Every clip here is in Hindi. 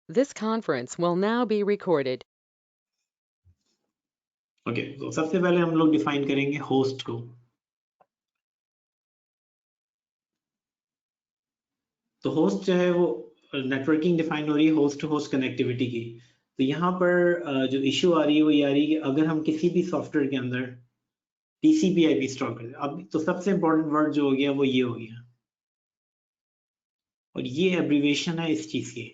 This conference will now be recorded. Okay तो सबसे पहले हम लोग डिफाइन करेंगे होस्ट को। तो होस्ट जो है वो नेटवर्किंग डिफाइन हो रही है होस्ट टू होस्ट कनेक्टिविटी की। तो यहाँ पर जो इश्यू आ रही है वो ये आ रही है कि अगर हम किसी भी सॉफ्टवेयर के अंदर TCP/IP इंस्टॉल करते हैं, अब तो सबसे इंपॉर्टेंट वर्ड जो हो गया वो ये हो गया, और ये एब्रीविएशन है इस चीज की।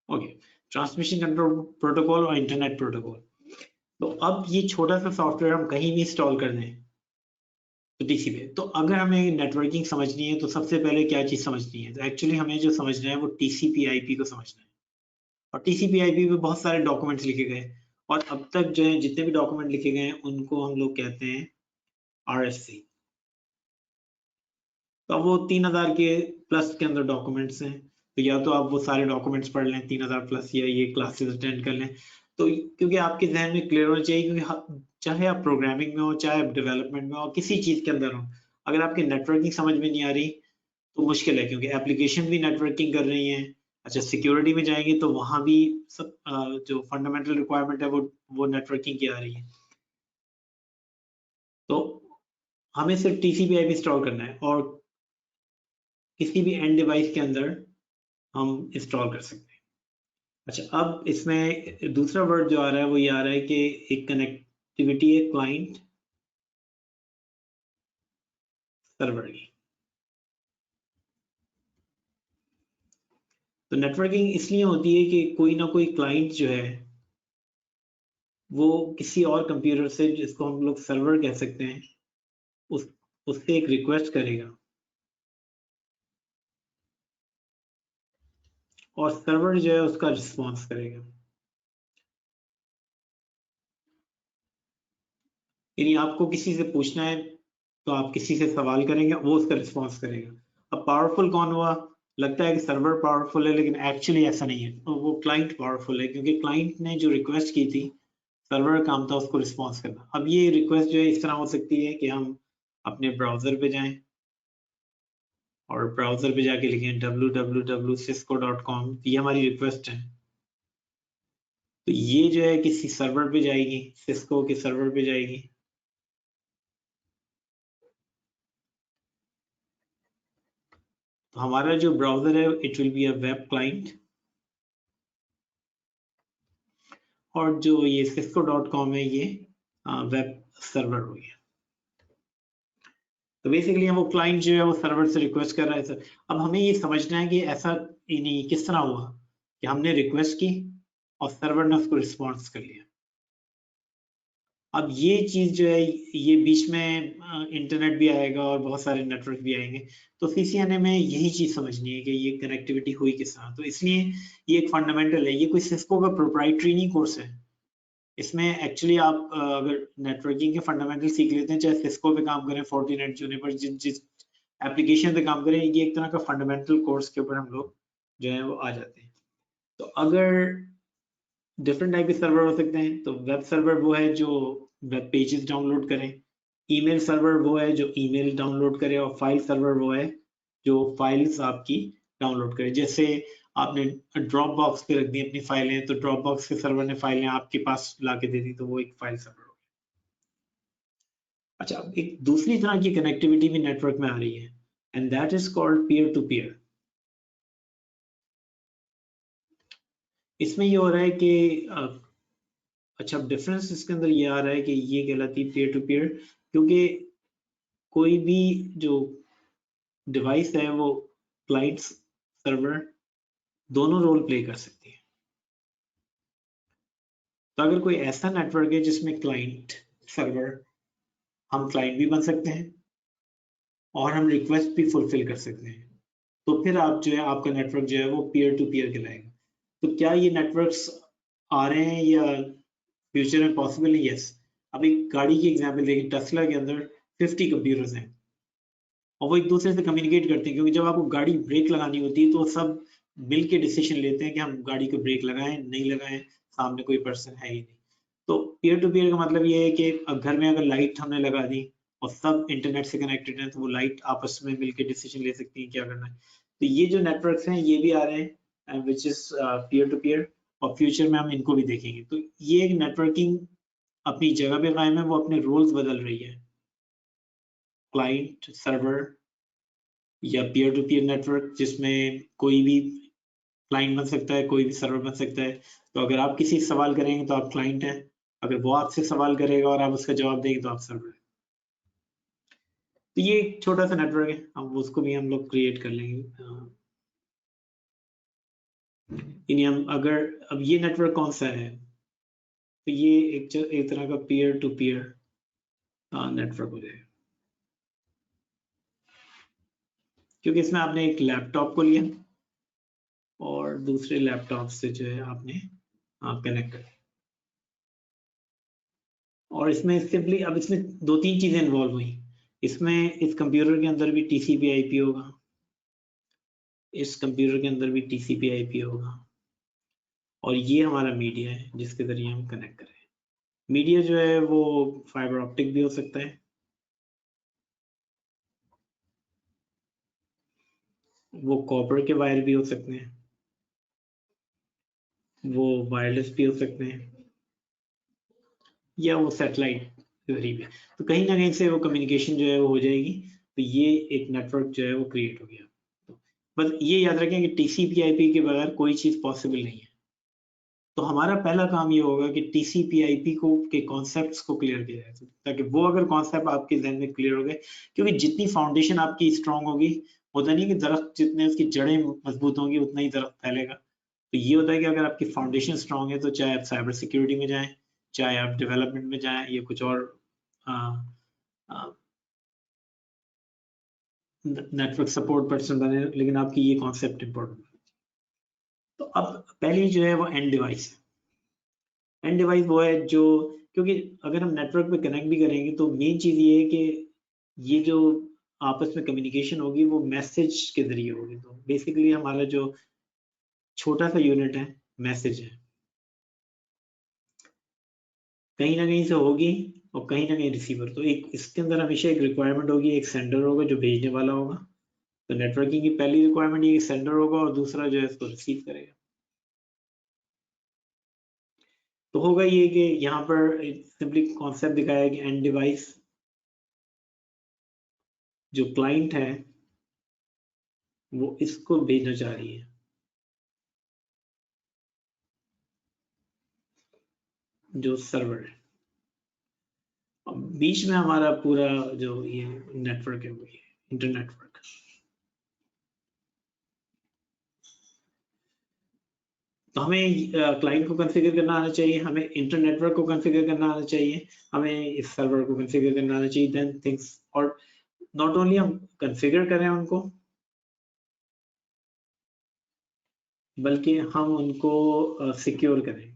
ओके, ट्रांसमिशन कंट्रोल प्रोटोकॉल और इंटरनेट प्रोटोकॉल। तो अब ये छोटा सा सॉफ्टवेयर हम कहीं भी इंस्टॉल कर दें तो TCP। तो अगर हमें नेटवर्किंग समझनी है तो सबसे पहले क्या चीज समझनी है, तो एक्चुअली हमें जो समझना है वो TCP/IP को समझना है। और TCP/IP पे बहुत सारे डॉक्यूमेंट्स लिखे गए, और अब तक जो है जितने भी डॉक्यूमेंट लिखे गए हैं उनको हम लोग कहते हैं RFC। तो अब वो 3000 के प्लस के अंदर डॉक्यूमेंट्स हैं, तो या तो आप वो सारे डॉक्यूमेंट्स पढ़ लें 3000 प्लस, या ये क्लासेस अटेंड कर लें। तो क्योंकि आपके जहन में क्लियर होना चाहिए, क्योंकि चाहे आप प्रोग्रामिंग में हो, चाहे आप डेवलपमेंट में हो, किसी चीज के अंदर हो, अगर आपकी नेटवर्किंग समझ में नहीं आ रही तो मुश्किल है, क्योंकि एप्लीकेशन भी नेटवर्किंग कर रही है। अच्छा, सिक्योरिटी में जाएंगे तो वहां भी सब जो फंडामेंटल रिक्वायरमेंट है वो नेटवर्किंग की आ रही है। तो हमें सिर्फ TCP/IP इंस्टॉल करना है और किसी भी एंड डिवाइस के अंदर हम इंस्टॉल कर सकते हैं। अच्छा, अब इसमें दूसरा वर्ड जो आ रहा है वो ये आ रहा है कि एक कनेक्टिविटी है क्लाइंट सर्वर की। तो नेटवर्किंग इसलिए होती है कि कोई ना कोई क्लाइंट जो है वो किसी और कंप्यूटर से, जिसको हम लोग सर्वर कह सकते हैं, उस उससे एक रिक्वेस्ट करेगा, और सर्वर जो है उसका रिस्पॉन्स करेगा। यानी आपको किसी से पूछना है तो आप किसी से सवाल करेंगे, वो उसका रिस्पॉन्स करेगा। अब पावरफुल कौन हुआ? लगता है कि सर्वर पावरफुल है, लेकिन एक्चुअली ऐसा नहीं है, तो वो क्लाइंट पावरफुल है, क्योंकि क्लाइंट ने जो रिक्वेस्ट की थी, सर्वर का काम था उसको रिस्पॉन्स करना। अब ये रिक्वेस्ट जो है इस तरह हो सकती है कि हम अपने ब्राउजर पे जाएं और ब्राउजर पे जाके लिखें www.cisco.com, ये हमारी रिक्वेस्ट है। तो ये जो है किसी सर्वर पे जाएगी, सिस्को के सर्वर पे जाएगी। तो हमारा जो ब्राउजर है it will be a web client, और जो ये cisco.com है ये वेब सर्वर हो गया। तो बेसिकली वो क्लाइंट जो है वो सर्वर से रिक्वेस्ट कर रहा है सर। अब हमें ये समझना है कि ऐसा नहीं किस तरह हुआ कि हमने रिक्वेस्ट की और सर्वर ने उसको रिस्पॉन्स कर लिया। अब ये चीज जो है ये बीच में इंटरनेट भी आएगा और बहुत सारे नेटवर्क भी आएंगे, तो CCNA में यही चीज समझनी है कि ये कनेक्टिविटी हुई किस तरह। तो इसलिए ये एक फंडामेंटल है, ये कोई सिस्को का प्रोप्राइटरी नहीं कोर्स है। इसमें एक्चुअली आप अगर नेटवर्किंग के फंडामेंटल सीख लेते हैं, चाहे सिस्को पे काम करें, फोर्टिनेट, जूनिपर, जिस जिस एप्लीकेशन पे काम करें, ये एक तरह का फंडामेंटल कोर्स के ऊपर हम लोग जो है वो आ जाते हैं। तो अगर डिफरेंट टाइप के सर्वर हो सकते हैं, तो वेब सर्वर वो है जो वेब पेजेस डाउनलोड करें, ईमेल सर्वर वो है जो ईमेल डाउनलोड करे, और फाइल सर्वर वो है जो फाइल्स आपकी डाउनलोड करे। जैसे आपने ड्रॉप बॉक्स पे रख दी अपनी फाइलें, तो ड्रॉप बॉक्स के सर्वर ने फाइलें आपके पास ला के दे दी, तो वो एक फाइल सर्वर हो गया। अच्छा, अब एक दूसरी तरह की कनेक्टिविटी भी नेटवर्क में आ रही है, and that is called peer to peer. इसमें ये हो रहा है कि अच्छा, डिफरेंस इसके अंदर ये आ रहा है कि ये कहलाती है पीयर टू पीयर, क्योंकि कोई भी जो डिवाइस है वो क्लाइंट सर्वर दोनों रोल प्ले कर सकती है। तो अगर कोई ऐसा नेटवर्क है जिसमें क्लाइंट सर्वर, हम क्लाइंट भी बन सकते हैं और हम रिक्वेस्ट भी फुलफिल कर सकते हैं, तो फिर आप जो है आपका नेटवर्क जो है वो पीयर टू पीयर कहलाएगा। तो क्या ये नेटवर्क्स आ रहे हैं या फ्यूचर में पॉसिबल है? यस। अब एक गाड़ी की एग्जांपल देखिए, टेस्ला के अंदर 50 कंप्यूटर्स हैं, और वो एक दूसरे से कम्युनिकेट करते हैं, क्योंकि जब आपको गाड़ी ब्रेक लगानी होती है तो सब मिल के डिसीजन लेते हैं कि हम गाड़ी को ब्रेक लगाएं नहीं लगाएं, सामने कोई पर्सन है ही नहीं। तो पीयर टू पीयर का मतलब ये है कि घर में अगर लाइट हमने लगा दी और सब इंटरनेट से कनेक्टेड है तो वो लाइट आपस में मिलके डिसीजन ले सकती है क्या करना है। तो ये जो नेटवर्क्स हैं ये भी आ रहे हैं which is peer to peer, और फ्यूचर में हम इनको भी देखेंगे। तो ये एक नेटवर्किंग अपनी जगह पे कायम है, वो अपने रोल्स बदल रही है, क्लाइंट सर्वर या पीयर टू पीयर नेटवर्क, जिसमें कोई भी क्लाइंट बन सकता है, कोई भी सर्वर बन सकता है। तो अगर आप किसी से सवाल करेंगे तो आप क्लाइंट हैं, अगर वो आपसे सवाल करेगा और आप उसका जवाब देंगे तो आप सर्वर हैं। तो ये एक छोटा सा नेटवर्क है, अब उसको भी हम लोग क्रिएट कर लेंगे। यानी हम अगर अब ये नेटवर्क कौन सा है, तो ये एक तरह का पीयर टू पीयर नेटवर्क हो जाएगा, क्योंकि इसमें आपने एक लैपटॉप को लिया और दूसरे लैपटॉप से जो है आपने कनेक्ट कर, और इसमें सिंपली अब इसमें दो तीन चीजें इन्वॉल्व हुई। इसमें इस कंप्यूटर के अंदर भी TCP/IP होगा, इस कंप्यूटर के अंदर भी TCP/IP होगा, और ये हमारा मीडिया है जिसके जरिए हम कनेक्ट करें। मीडिया जो है वो फाइबर ऑप्टिक भी हो सकता है, वो कॉपर के वायर भी हो सकते हैं, वो वायरलेस भी हो सकते हैं, या वो सैटेलाइट के जरिए भी। तो कहीं ना कहीं से वो कम्युनिकेशन जो है वो हो जाएगी। तो ये एक नेटवर्क जो है वो क्रिएट हो गया। बस ये याद रखें कि TCP/IP के बगैर कोई चीज पॉसिबल नहीं है। तो हमारा पहला काम ये होगा कि TCP/IP को के कॉन्सेप्ट्स को क्लियर किया जाए, ताकि वो अगर कॉन्सेप्ट आपके जहन में क्लियर हो गए, क्योंकि जितनी फाउंडेशन आपकी स्ट्रांग होगी, होता नहीं कि दरख्त जितने उसकी जड़ें मजबूत होंगी उतना ही दरख्त फैलेगा। तो ये होता है कि अगर आपकी फाउंडेशन स्ट्रांग है तो चाहे आप साइबर सिक्योरिटी में जाएं, चाहे आप डेवलपमेंट में जाएं, या कुछ और नेटवर्क सपोर्ट पर्सन बने, लेकिन आपकी ये कॉन्सेप्ट इंपॉर्टेंट। तो अब पहली जो है वो एंड डिवाइस। एंड डिवाइस वो है जो, क्योंकि अगर हम नेटवर्क पे कनेक्ट भी करेंगे तो मेन चीज ये है कि ये जो आपस में कम्युनिकेशन होगी वो मैसेज के जरिए होगी। तो बेसिकली हमारा जो छोटा सा यूनिट है मैसेज है, कहीं ना कहीं से होगी और कहीं ना कहीं रिसीवर। तो एक इसके अंदर हमेशा एक रिक्वायरमेंट होगी, एक सेंडर होगा जो भेजने वाला होगा। तो नेटवर्किंग की पहली रिक्वायरमेंट ये सेंडर होगा और दूसरा जो है इसको रिसीव करेगा। तो होगा ये कि यहाँ पर सिंपली कॉन्सेप्ट दिखाया कि एंड डिवाइस जो क्लाइंट है वो इसको भेजना चाह रही है, जो सर्वर है। अब बीच में हमारा पूरा जो ये नेटवर्क है वो ये इंटरनेटवर्क। तो हमें क्लाइंट को कॉन्फ़िगर करना आना चाहिए, हमें इंटरनेटवर्क को कॉन्फ़िगर करना आना चाहिए, हमें इस सर्वर को कॉन्फ़िगर करना आना चाहिए। देन थिंग्स, और नॉट ओनली हम कॉन्फ़िगर करें उनको, बल्कि हम उनको सिक्योर करें।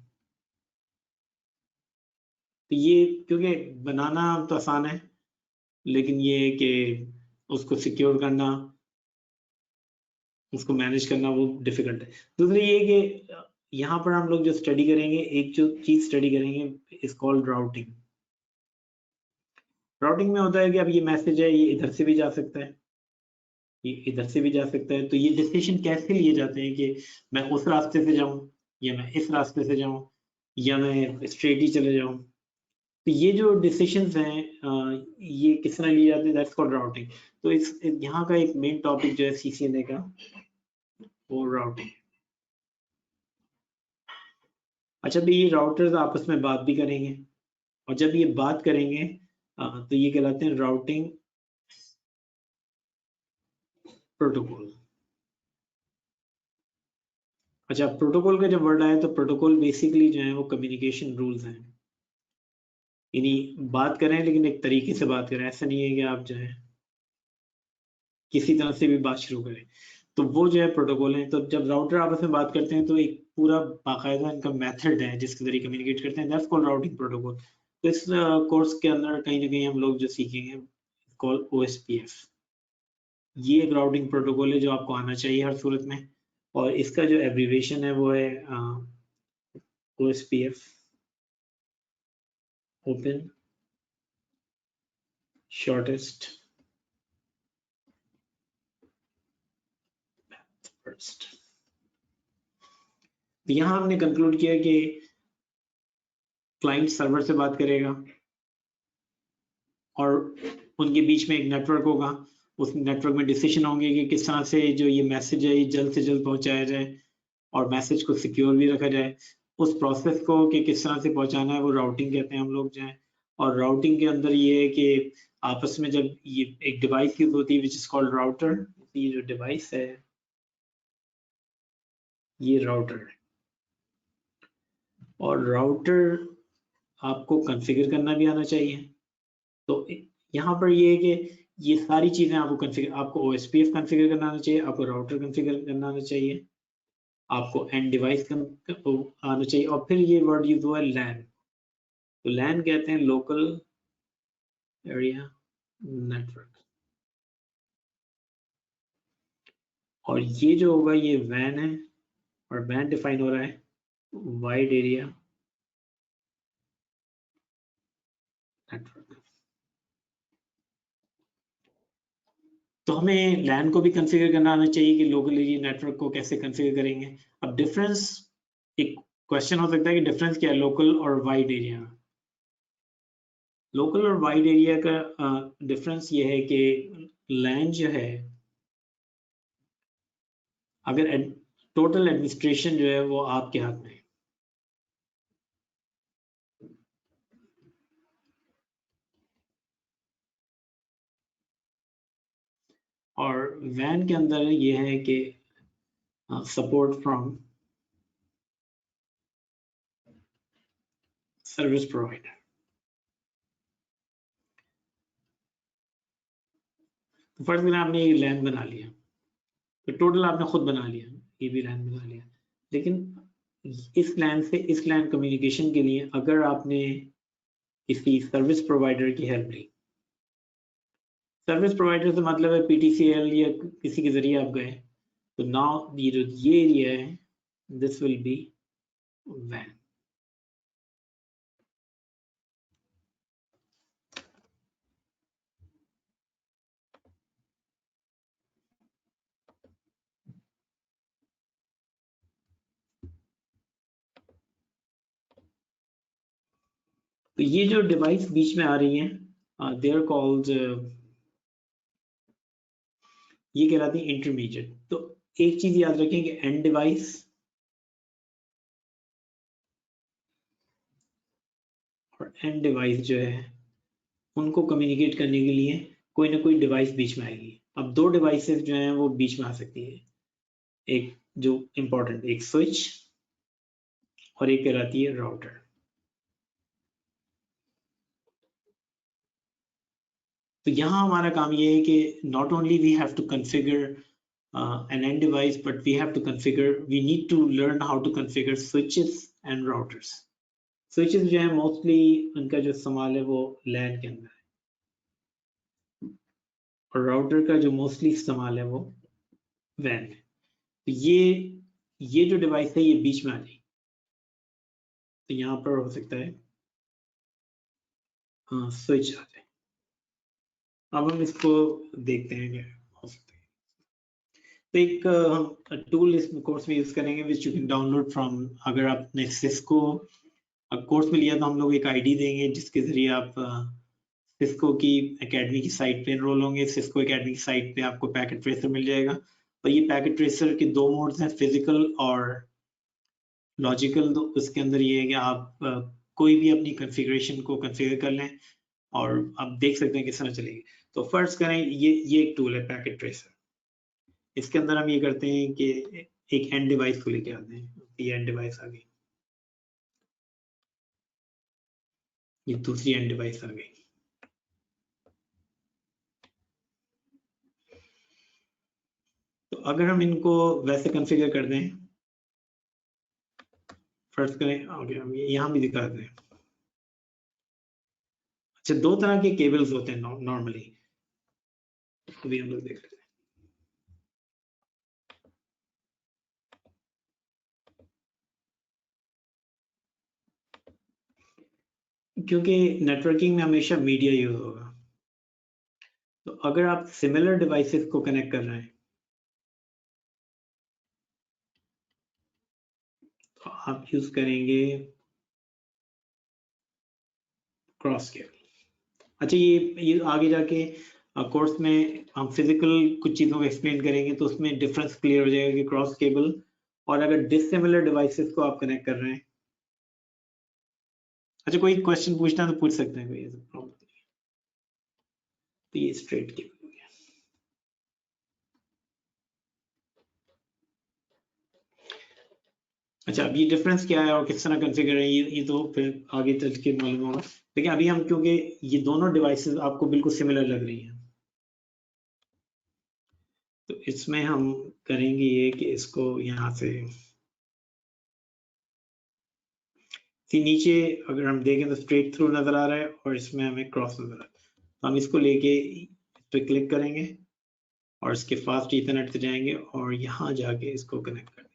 तो ये क्योंकि बनाना तो आसान है, लेकिन ये है कि उसको सिक्योर करना, उसको मैनेज करना वो डिफिकल्ट है। दूसरी ये कि यहाँ पर हम लोग जो स्टडी करेंगे, एक जो चीज स्टडी करेंगे इज कॉल्ड राउटिंग। राउटिंग में होता है कि अब ये मैसेज है, ये इधर से भी जा सकता है, ये इधर से भी जा सकता है। तो ये डिसीजन कैसे लिए जाते हैं कि मैं उस रास्ते से जाऊं, या मैं इस रास्ते से जाऊं, या मैं स्ट्रेट ही चले जाऊं। तो ये जो डिसीजंस हैं ये किस तरह लिए जाते हैं, दैट्स कॉल्ड राउटिंग। तो इस यहाँ का एक मेन टॉपिक जो है CCNA का, वो राउटिंग। अच्छा, तो ये राउटर्स आपस में बात भी करेंगे, और जब ये बात करेंगे तो ये कहलाते हैं राउटिंग प्रोटोकॉल। अच्छा, प्रोटोकॉल का जब वर्ड आया तो प्रोटोकॉल बेसिकली जो है वो कम्युनिकेशन रूल्स हैं, यानी बात करें लेकिन एक तरीके से बात करें। ऐसा नहीं है कि आप जो है किसी तरह से भी बात शुरू करें। तो वो जो है प्रोटोकॉल है। तो जब राउटर आपस में बात करते हैं तो एक पूरा बाकायदा इनका मेथड है जिसके जरिए कम्युनिकेट करते हैं, दैट्स कॉल्ड राउटिंग प्रोटोकॉल। तो इस कोर्स के अंदर कहीं ना कहीं हम लोग जो सीखेंगे कॉल्ड OSPF। ये एक राउटिंग प्रोटोकॉल है जो आपको आना चाहिए हर सूरत में, और इसका जो एब्रीविएशन है वो है OSPF, ओपन शॉर्टेस्ट फर्स्ट। यहाँ हमने कंक्लूड किया कि क्लाइंट सर्वर से बात करेगा और उनके बीच में एक नेटवर्क होगा, उस नेटवर्क में डिसीजन होंगे कि किस तरह से जो ये मैसेज है ये जल्द से जल्द पहुंचाया जाए और मैसेज को सिक्योर भी रखा जाए। उस प्रोसेस को कि किस तरह से पहुंचाना है वो राउटिंग कहते हैं हम लोग जो है। और राउटिंग के अंदर ये है कि आपस में जब ये एक डिवाइस यूज होती है विच इज कॉल्ड राउटर, ये जो डिवाइस है ये राउटर है, और राउटर आपको कॉन्फ़िगर करना भी आना चाहिए। तो यहाँ पर ये है कि ये सारी चीजें आपको कॉन्फ़िगर, आपको OSPF कॉन्फ़िगर करना आना चाहिए, आपको राउटर कॉन्फ़िगर करना आना चाहिए, आपको एंड डिवाइस आना चाहिए, और फिर ये वर्ड यूज हुआ है लैन। तो लैन कहते हैं लोकल एरिया नेटवर्क, और ये जो होगा ये वैन है, और वैन डिफाइन हो रहा है वाइड एरिया नेटवर्क। तो हमें लैन को भी कॉन्फ़िगर करना आना चाहिए कि लोकल एरिया नेटवर्क को कैसे कॉन्फ़िगर करेंगे। अब डिफरेंस, एक क्वेश्चन हो सकता है कि डिफरेंस क्या है लोकल और वाइड एरिया। लोकल और वाइड एरिया का डिफरेंस ये है कि लैन जो है, अगर टोटल एडमिनिस्ट्रेशन जो है वो आपके हाथ में है, और वैन के अंदर ये है कि सपोर्ट फ्रॉम सर्विस प्रोवाइडर। तो फर्स्ट में आपने ये लैन बना लिया, तो टोटल आपने खुद बना लिया, ये भी लैन बना लिया, लेकिन इस लैन से इस लैन कम्युनिकेशन के लिए अगर आपने किसी सर्विस प्रोवाइडर की हेल्प ली, सर्विस प्रोवाइडर से मतलब है PTCL या किसी के जरिए आप गए, तो नाउ ये जो ये एरिया है दिस विल बी वैन। तो ये जो डिवाइस बीच में आ रही है दे आर कॉल्ड, ये कहलाती है इंटरमीडिएट। तो एक चीज याद रखें कि एंड डिवाइस और एंड डिवाइस जो है उनको कम्युनिकेट करने के लिए कोई ना कोई डिवाइस बीच में आएगी। अब दो डिवाइसेस जो हैं वो बीच में आ सकती है, एक जो इंपॉर्टेंट, एक स्विच और एक कहलाती है राउटर। तो यहाँ हमारा काम ये है कि not only we have to configure an end device, but we have to configure, we need to learn how to configure switches and routers. Switches जो है मोस्टली उनका जो इस्तेमाल है वो लैन के अंदर है, और राउटर का जो मोस्टली इस्तेमाल है वो वैन है। तो ये जो डिवाइस है ये बीच में आ जाएगी, तो यहाँ पर हो सकता है स्विच आ जाए। अब हम इसको देखते हैं क्या हो सकता है। तो एक हम टूल इस कोर्स में यूज करेंगे which you can download from, अगर आपने सिस्को कोर्स में लिया तो हम लोग एक आईडी देंगे जिसके जरिए आप सिस्को की एकेडमी की साइट पे एनरोल होंगे। सिस्को एकेडमी की साइट पे आपको पैकेट ट्रेसर मिल जाएगा, और ये पैकेट ट्रेसर के दो मोड्स हैं, फिजिकल और लॉजिकल। तो उसके अंदर ये है कि आप कोई भी अपनी कॉन्फ़िगरेशन को कॉन्फ़िगर कर लें और आप देख सकते हैं किस तरह चलेगी। तो फर्स्ट करें, ये एक टूल है पैकेट ट्रेसर। इसके अंदर हम ये करते हैं कि एक एंड डिवाइस को लेके आते हैं, ये एंड डिवाइस आ गई, ये दूसरी एंड डिवाइस आ गई। तो अगर हम इनको वैसे कॉन्फ़िगर कर दें, फर्स्ट करें आगे, हम यहाँ भी दिखा दें। अच्छा, दो तरह के केबल्स होते हैं नॉर्मली, तो भी हम लोग देख लेते हैं। क्योंकि नेटवर्किंग में हमेशा मीडिया यूज होगा, तो अगर आप सिमिलर डिवाइसेस को कनेक्ट कर रहे हैं तो आप यूज करेंगे क्रॉस केबल। अच्छा, ये आगे जाके कोर्स में हम फिजिकल कुछ चीज़ों को एक्सप्लेन करेंगे तो उसमें डिफरेंस क्लियर हो जाएगा कि क्रॉस केबल और अगर डिसिमिलर डिवाइसेस को आप कनेक्ट कर रहे हैं। अच्छा, कोई क्वेश्चन पूछना तो पूछ सकते हैं, कोई प्रॉब्लम नहीं। तो ये स्ट्रेट केबल हो गया। अच्छा, अब ये डिफरेंस क्या है और किस तरह कॉन्फ़िगर है, ये तो फिर आगे चल के मालूम होगा, लेकिन अभी हम क्योंकि ये दोनों डिवाइसेस आपको बिल्कुल सिमिलर लग रही हैं तो इसमें हम करेंगे ये कि इसको यहाँ से नीचे अगर हम देखें तो स्ट्रेट थ्रू नजर आ रहा है और इसमें हमें क्रॉस नजर आ रहा है, तो हम इसको लेके इस पे क्लिक करेंगे और इसके फास्ट ईथरनेट पे जाएंगे और यहाँ जाके इसको कनेक्ट कर देंगे।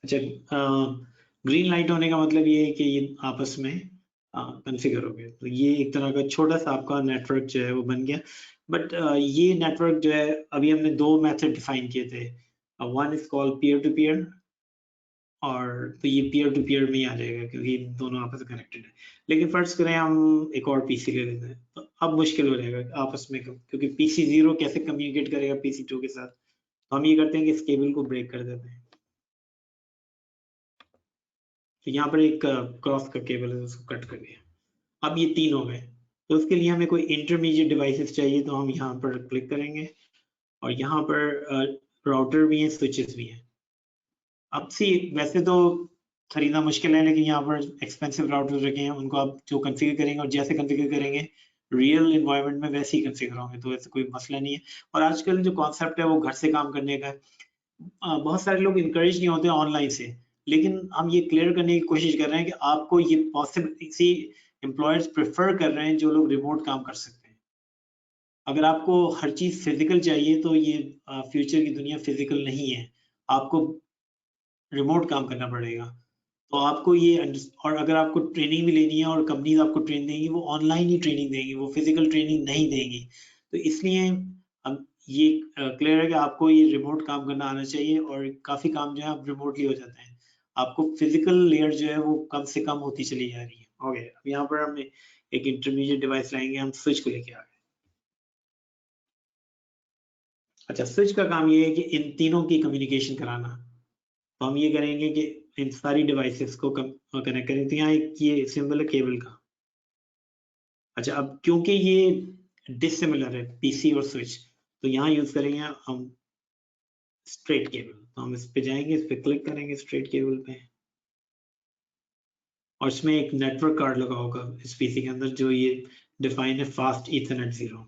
अच्छा, ग्रीन लाइट होने का मतलब ये है कि ये आपस में कॉन्फ़िगर हो गए, तो ये एक तरह का छोटा सा आपका नेटवर्क जो है वो बन गया। बट ये नेटवर्क जो है अभी हमने दो मेथड डिफाइन किए थे, one is called peer to peer, और तो ये पीयर टू पीयर में ही आ जाएगा क्योंकि दोनों आपस में कनेक्टेड है। लेकिन फर्ज करें हम एक और पीसी ले लेते हैं तो अब मुश्किल हो जाएगा आपस में, क्योंकि पीसी 0 कैसे कम्युनिकेट करेगा पीसी 2 के साथ। तो हम ये करते हैं कि इस केबल को ब्रेक कर देते हैं। तो यहाँ पर एक क्रॉस का केबल है, उसको कट कर दिया। अब ये 3 हो गए, तो उसके लिए हमें कोई इंटरमीडिएट डिवाइसेस चाहिए, तो हम यहाँ पर क्लिक करेंगे और यहाँ पर राउटर भी हैं, स्विचेस भी हैं। अब सी वैसे तो खरीदना मुश्किल है, लेकिन यहाँ पर एक्सपेंसिव राउटर्स रखे हैं, उनको आप जो कॉन्फ़िगर करेंगे और जैसे कॉन्फ़िगर करेंगे रियल एनवायरनमेंट में वैसे ही कॉन्फ़िगर होंगे, तो ऐसा कोई मसला नहीं है। और आजकल जो कॉन्सेप्ट है वो घर से काम करने का है, बहुत सारे लोग इनकरेज नहीं होते ऑनलाइन से, लेकिन हम ये क्लियर करने की कोशिश कर रहे हैं कि आपको ये पॉसिबल सी एम्प्लॉयर्स प्रेफर कर रहे हैं जो लोग रिमोट काम कर सकते हैं। अगर आपको हर चीज फिजिकल चाहिए तो ये फ्यूचर की दुनिया फिजिकल नहीं है, आपको रिमोट काम करना पड़ेगा। तो आपको ये और अगर आपको ट्रेनिंग भी लेनी है और कंपनीज आपको ट्रेन देंगी, वो ऑनलाइन ही ट्रेनिंग देंगी, वो फिजिकल ट्रेनिंग नहीं देंगी। तो इसलिए हम ये क्लियर है कि आपको ये रिमोट काम करना आना चाहिए और काफी काम जो है अब रिमोटली हो जाते हैं। आपको फिजिकल लेयर जो है वो कम से कम होती चली जा रही है। ओके, अब यहाँ पर हम एक इंटरमीडिएट डिवाइस लाएंगे, हम स्विच को लेके आ गए। अच्छा, स्विच का काम ये है कि इन तीनों की कम्युनिकेशन कराना। तो हम ये करेंगे कि इन सारी डिवाइसेस को कनेक्ट करें। तो यहाँ एक ये सिंबल है केबल का। अच्छा, अब क्योंकि ये डिसिमिलर है पीसी और स्विच, तो यहाँ यूज करेंगे हम स्ट्रेट केबल। तो हम इस पे जाएंगे, इस पे क्लिक करेंगे स्ट्रेट केबल पे, और इसमें एक नेटवर्क कार्ड लगा होगा इस पीसी के अंदर जो ये डिफाइन है फास्ट ईथरनेट 0।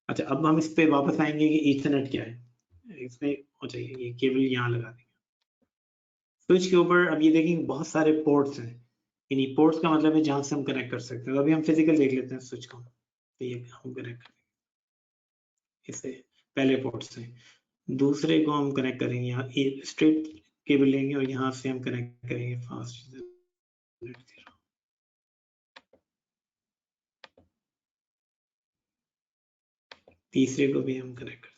अच्छा, अब हम इस पे वापस आएंगे कि ईथरनेट क्या है। इसमें हो जाएगी ये केबल यहाँ लगा देंगे। स्विच के ऊपर अब ये देखेंगे बहुत सारे पोर्ट्स हैं, इन्हीं पोर्ट्स का मतलब है जहां से हम कनेक्ट कर सकते हैं। तो अभी हम फिजिकल देख लेते हैं स्विच को, तो ये हम कनेक्ट करेंगे इससे पहले पोर्ट से, दूसरे को हम कनेक्ट करेंगे यहाँ स्ट्रेट केबल लेंगे और यहाँ से हम कनेक्ट करेंगे फास्ट। तीसरे को भी हम कनेक्ट करेंगे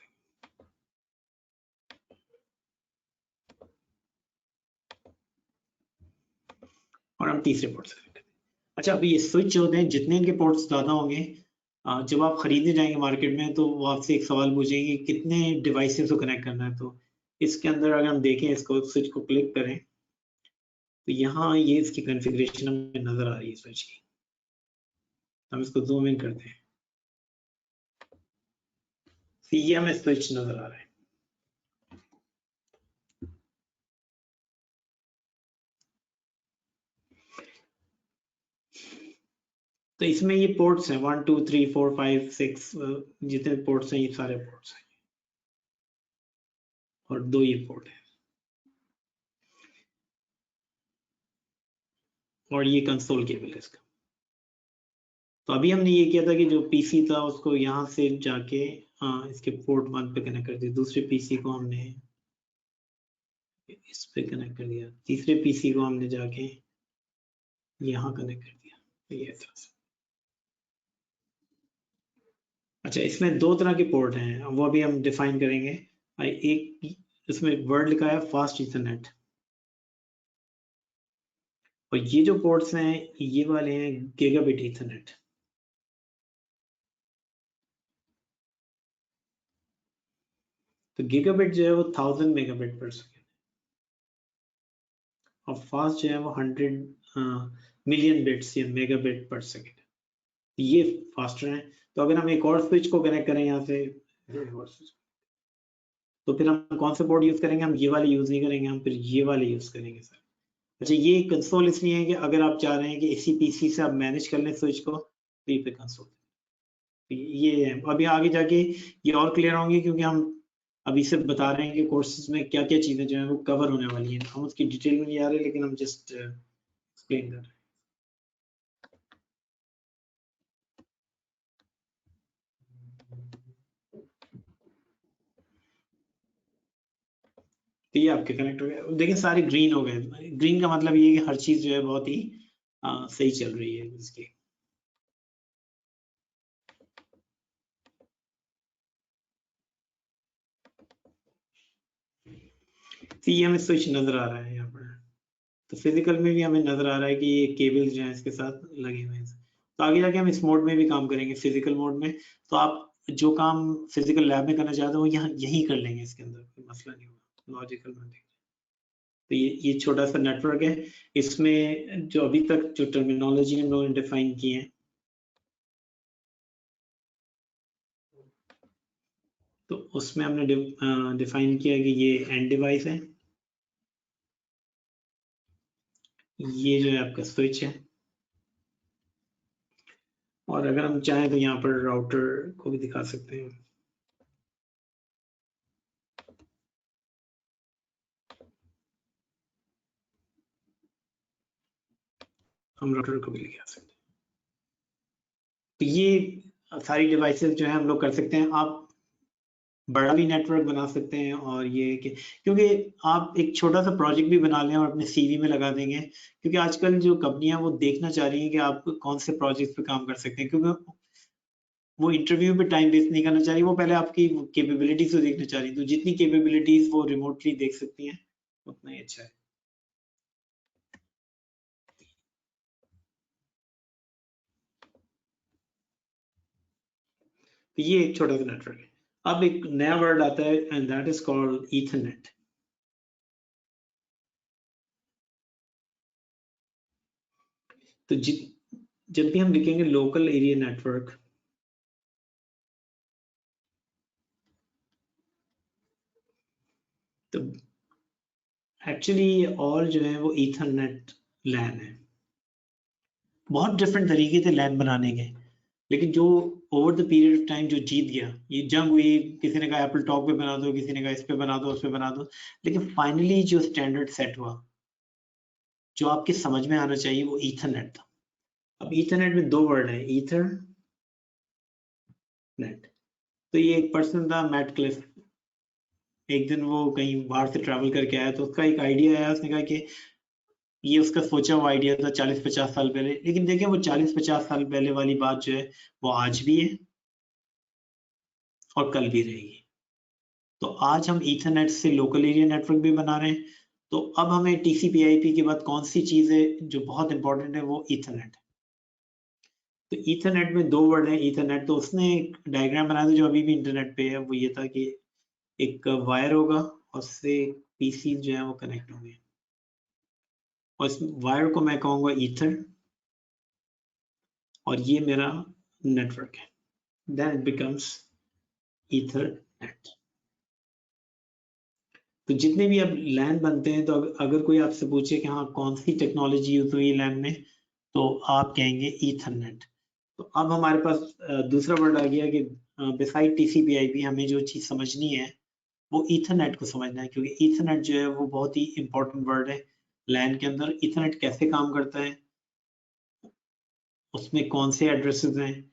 और हम तीसरे पोर्ट से कनेक्ट करेंगे। अच्छा, अभी ये स्विच होते हैं, जितने इनके पोर्ट्स ज्यादा होंगे, जब आप खरीदने जाएंगे मार्केट में तो वो आपसे एक सवाल पूछेंगे कितने डिवाइसेस को कनेक्ट करना है। तो इसके अंदर अगर हम देखें, इसको स्विच को क्लिक करें तो यहाँ ये इसकी कॉन्फ़िगरेशन हमें नजर आ रही है स्विच की। हम इसको जूम इन करते हैं, ये हमें स्विच नजर आ रहा है। तो इसमें ये पोर्ट्स हैं 1 2 3 4 5 6, जितने पोर्ट्स हैं ये सारे पोर्ट्स हैं, और 2 ये पोर्ट है, और ये कंसोल केबल है इसका। तो अभी हमने ये किया था कि जो पीसी था उसको यहाँ से जाके इसके पोर्ट 1 पे कनेक्ट कर दिया, दूसरे पीसी को हमने इस पे कनेक्ट कर दिया, तीसरे पीसी को हमने जाके यहाँ कनेक्ट कर दिया ये तरह से। अच्छा, इसमें दो तरह के पोर्ट हैं, वो अभी हम डिफाइन करेंगे। एक इसमें वर्ड लिखा है फास्ट ईथरनेट, और ये जो पोर्ट्स हैं ये वाले हैं गीगाबिट ईथरनेट। तो गीगाबिट जो है वो 1000 मेगाबिट पर सेकेंड, और फास्ट जो है वो 100 मिलियन बिट्स या मेगाबिट पर सेकेंड, ये फास्टर है। तो अगर हम एक और स्विच को कनेक्ट करें यहाँ से, तो फिर हम कौन सा पोर्ट यूज करेंगे? हम ये वाले यूज नहीं करेंगे, हम फिर ये वाले यूज करेंगे सर। अच्छा, ये कंसोल इसलिए है कि अगर आप चाह रहे हैं कि इसी पीसी से आप मैनेज कर लें स्विच को, तो ये पे कंसोल। ये है, अभी आगे जाके ये और क्लियर होंगे, क्योंकि हम अभी सिर्फ बता रहे हैं कि कोर्सेज में क्या क्या चीजें जो है वो कवर होने वाली हैं। हम उसकी डिटेल में नहीं आ रहे, लेकिन हम जस्ट एक्सप्लेन कर रहे हैं। तो ये आपके कनेक्ट हो गए, देखिए सारे ग्रीन हो गए। ग्रीन का मतलब ये है कि हर चीज जो है बहुत ही सही चल रही है इसकी। तो ये हमें स्विच नजर आ रहा है यहाँ पर, तो फिजिकल में भी हमें नजर आ रहा है कि ये केबल जो है इसके साथ लगे हुए हैं। तो आगे जाके हम इस मोड में भी काम करेंगे, फिजिकल मोड में। तो आप जो काम फिजिकल लैब में करना चाहते हो वो यहाँ यही कर लेंगे, इसके अंदर कोई मसला नहीं होगा लॉजिकल में। तो ये छोटा सा नेटवर्क है, इसमें जो अभी तक जो टर्मिनोलॉजी हम लोगों ने डिफाइन की है, तो उसमें हमने डिफाइन किया कि ये एंड डिवाइस है, ये जो है आपका स्विच है, और अगर हम चाहें तो यहाँ पर राउटर को भी दिखा सकते हैं। हम राउटर को भी लिखा सकते हैं। तो ये सारी डिवाइसेस जो है हम लोग कर सकते हैं। आप बड़ा भी नेटवर्क बना सकते हैं, और ये कि क्योंकि आप एक छोटा सा प्रोजेक्ट भी बना लें और अपने सीवी में लगा देंगे, क्योंकि आजकल जो कंपनियां वो देखना चाह रही हैं कि आप कौन से प्रोजेक्ट पे काम कर सकते हैं, क्योंकि वो इंटरव्यू पे टाइम वेस्ट नहीं करना चाह रही, वो पहले आपकी कैपेबिलिटीज को देखना चाह रही। तो जितनी कैपेबिलिटीज वो रिमोटली देख सकती हैं उतना ही अच्छा है। तो ये एक छोटा सा नेटवर्क है। अब एक नया वर्ड आता है, and that is called Ethernet. तो जब भी हम लिखेंगे लोकल एरिया नेटवर्क, तो एक्चुअली और जो है वो ईथरनेट लैन है। बहुत डिफरेंट तरीके थे लैन बनाने के, लेकिन जो over the period of time जो जीत गया, ये जंग हुई, किसी ने कहा एप्पल टॉक पे बना दो, किसी ने कहा इस पे बना दो, उस पे बना दो, लेकिन फाइनली जो स्टैंडर्ड सेट हुआ, जो आपके समझ में आना चाहिए, वो ईथरनेट था। अब ईथरनेट में दो वर्ड है, ईथर नेट। तो ये एक पर्सन था मैट क्लिफ, एक दिन वो कहीं बाहर से ट्रैवल करके आया, तो उसका एक आइडिया आया, उसने कहा कि ये उसका सोचा हुआ आइडिया था 40-50 साल पहले, लेकिन देखिए वो 40-50 साल पहले वाली बात जो है वो आज भी है और कल भी रहेगी। तो आज हम ईथरनेट से लोकल एरिया नेटवर्क भी बना रहे हैं। तो अब हमें TCP/IP के बाद कौन सी चीज है जो बहुत इंपॉर्टेंट है, वो ईथरनेट। तो ईथरनेट में दो वर्ड है, ईथरनेट। तो उसने एक डायग्राम बनाया था जो अभी भी इंटरनेट पे है, वो ये था कि एक वायर होगा और उससे पीसी जो है वो कनेक्ट होंगे, और इस वायर को मैं कहूँगा ईथर, और ये मेरा नेटवर्क है, then it becomes ईथरनेट। तो जितने भी अब लैन बनते हैं, तो अगर कोई आपसे पूछे कि हाँ कौन सी टेक्नोलॉजी यूज हुई लैन में, तो आप कहेंगे ईथरनेट। तो अब हमारे पास दूसरा वर्ड आ गया कि बिसाइड TCP/IP हमें जो चीज समझनी है वो ईथरनेट को समझना है, क्योंकि ईथरनेट जो है वो बहुत ही इंपॉर्टेंट वर्ड है लैन के अंदर। ईथरनेट कैसे काम करता है, उसमें कौन से एड्रेसेस हैं,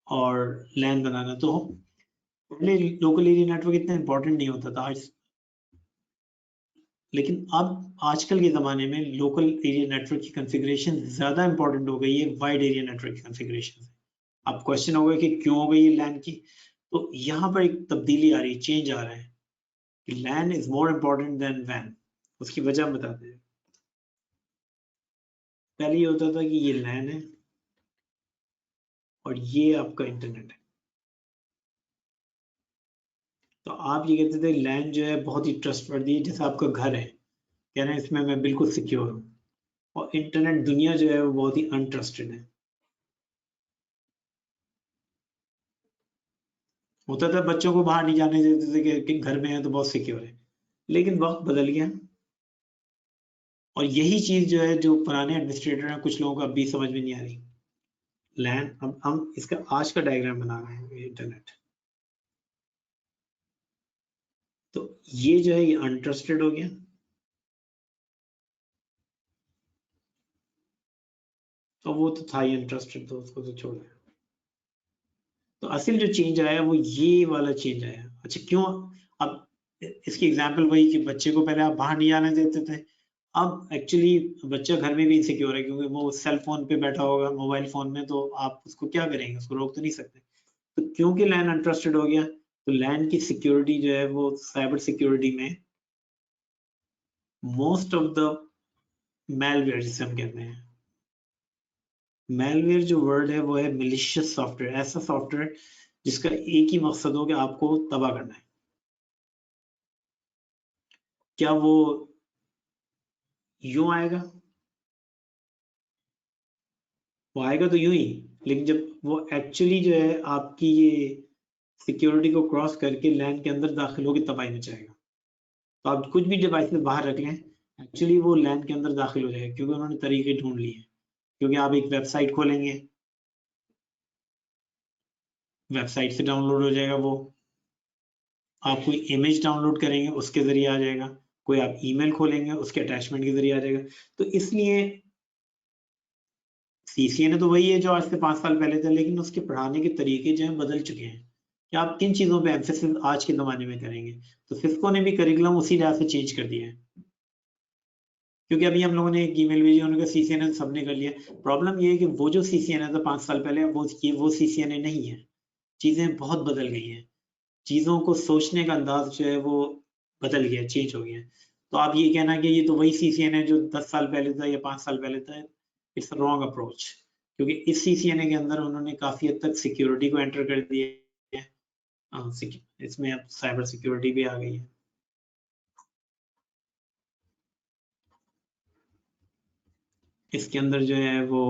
और लैन बनाना। तो पहले लोकल एरिया नेटवर्क इतना इंपॉर्टेंट नहीं होता था, आज लेकिन अब आजकल के ज़माने में लोकल एरिया नेटवर्क की कॉन्फ़िगरेशन ज़्यादा इंपॉर्टेंट हो गई है वाइड एरिया नेटवर्क की कॉन्फ़िगरेशन से। अब क्वेश्चन होगा कि क्यों हो गई है लैन की? तो यहाँ पर एक तब्दीली आ रही है, चेंज आ रहा है कि LAN is more important than वैन। उसकी वजह बताते हैं। पहले ये होता था कि ये लैन है और ये आपका इंटरनेट है। तो आप ये कहते थे लैन जो है बहुत ही ट्रस्टवर्दी है, जैसे आपका घर है, कह रहे हैं इसमें मैं बिल्कुल सिक्योर हूँ। और इंटरनेट दुनिया जो है वो बहुत ही अनट्रस्टेड है। होता था बच्चों को बाहर नहीं जाने देते थे कि घर में है तो बहुत सिक्योर है, लेकिन वक्त बदल गया। और यही चीज जो है, जो पुराने एडमिनिस्ट्रेटर हैं, कुछ लोगों को अभी समझ में नहीं आ रही। लैन, अब हम इसका आज का डायग्राम बना रहे हैं इंटरनेट। तो ये जो है ये अनट्रस्टेड हो गया। तो वो तो था ही अनट्रस्टेड, तो उसको तो छोड़ा। तो असल जो चेंज आया वो ये वाला चेंज आया। अच्छा क्यों? अब इसकी एग्जांपल वही कि बच्चे को पहले आप बाहर नहीं आने देते थे, अब एक्चुअली बच्चा घर में भी इनसिक्योर है क्योंकि वो सेल फोन पे बैठा होगा, मोबाइल फोन में, तो आप उसको क्या करेंगे? उसको रोक तो नहीं सकते। तो क्योंकि लैन अनट्रस्टेड हो गया, तो लैन की सिक्योरिटी जो है वो साइबर सिक्योरिटी में मोस्ट ऑफ द मैलवेयर, जिसे हम कहते हैं, मैलवेयर जो वर्ड है वो है मिलिशियस सॉफ्टवेयर। ऐसा सॉफ्टवेयर जिसका एक ही मकसद हो कि आपको तबाह करना है। क्या वो यूं आएगा? वो आएगा तो यूं ही, लेकिन जब वो एक्चुअली जो है आपकी ये सिक्योरिटी को क्रॉस करके लैन के अंदर दाखिल होकर तबाही मचाएगा। तो आप कुछ भी डिवाइस में बाहर रख लें, एक्चुअली वो लैन के अंदर दाखिल हो जाएगा, क्योंकि उन्होंने तरीके ढूंढ लिए। क्योंकि आप एक वेबसाइट खोलेंगे, वेबसाइट से डाउनलोड हो जाएगा वो। आप कोई इमेज डाउनलोड करेंगे उसके जरिए आ जाएगा। कोई आप ईमेल खोलेंगे उसके अटैचमेंट के जरिए आ जाएगा। तो इसलिए सीसीएनए तो वही है जो आज से 5 साल पहले था, लेकिन उसके पढ़ाने के तरीके जो हैं बदल चुके हैं कि आप किन चीज़ों पे एम्फेसिस आज के ज़माने में करेंगे। तो सिस्को ने भी करिकुलम उसी लिहाज से चेंज कर दिया है। क्योंकि अभी हम लोगों ने एक ईमेल भेजी, उन्होंने कहा सीसीएनए सबने कर लिया। प्रॉब्लम ये है कि वो जो सीसीएनए था 5 साल पहले, वो सीसीएनए नहीं है। चीज़ें बहुत बदल गई हैं। चीज़ों को सोचने का अंदाज जो है वो बदल गया, चेंज हो गया। तो आप ये कहना कि ये तो वही सीसीएनए जो 10 साल पहले था या 5 साल पहले था, इट्स रॉन्ग अप्रोच। क्योंकि इस सीसीएनए के अंदर उन्होंने काफ़ी हद तक सिक्योरिटी को एंटर कर दिया है। इसमें अब साइबर सिक्योरिटी भी आ गई है। इसके अंदर जो है वो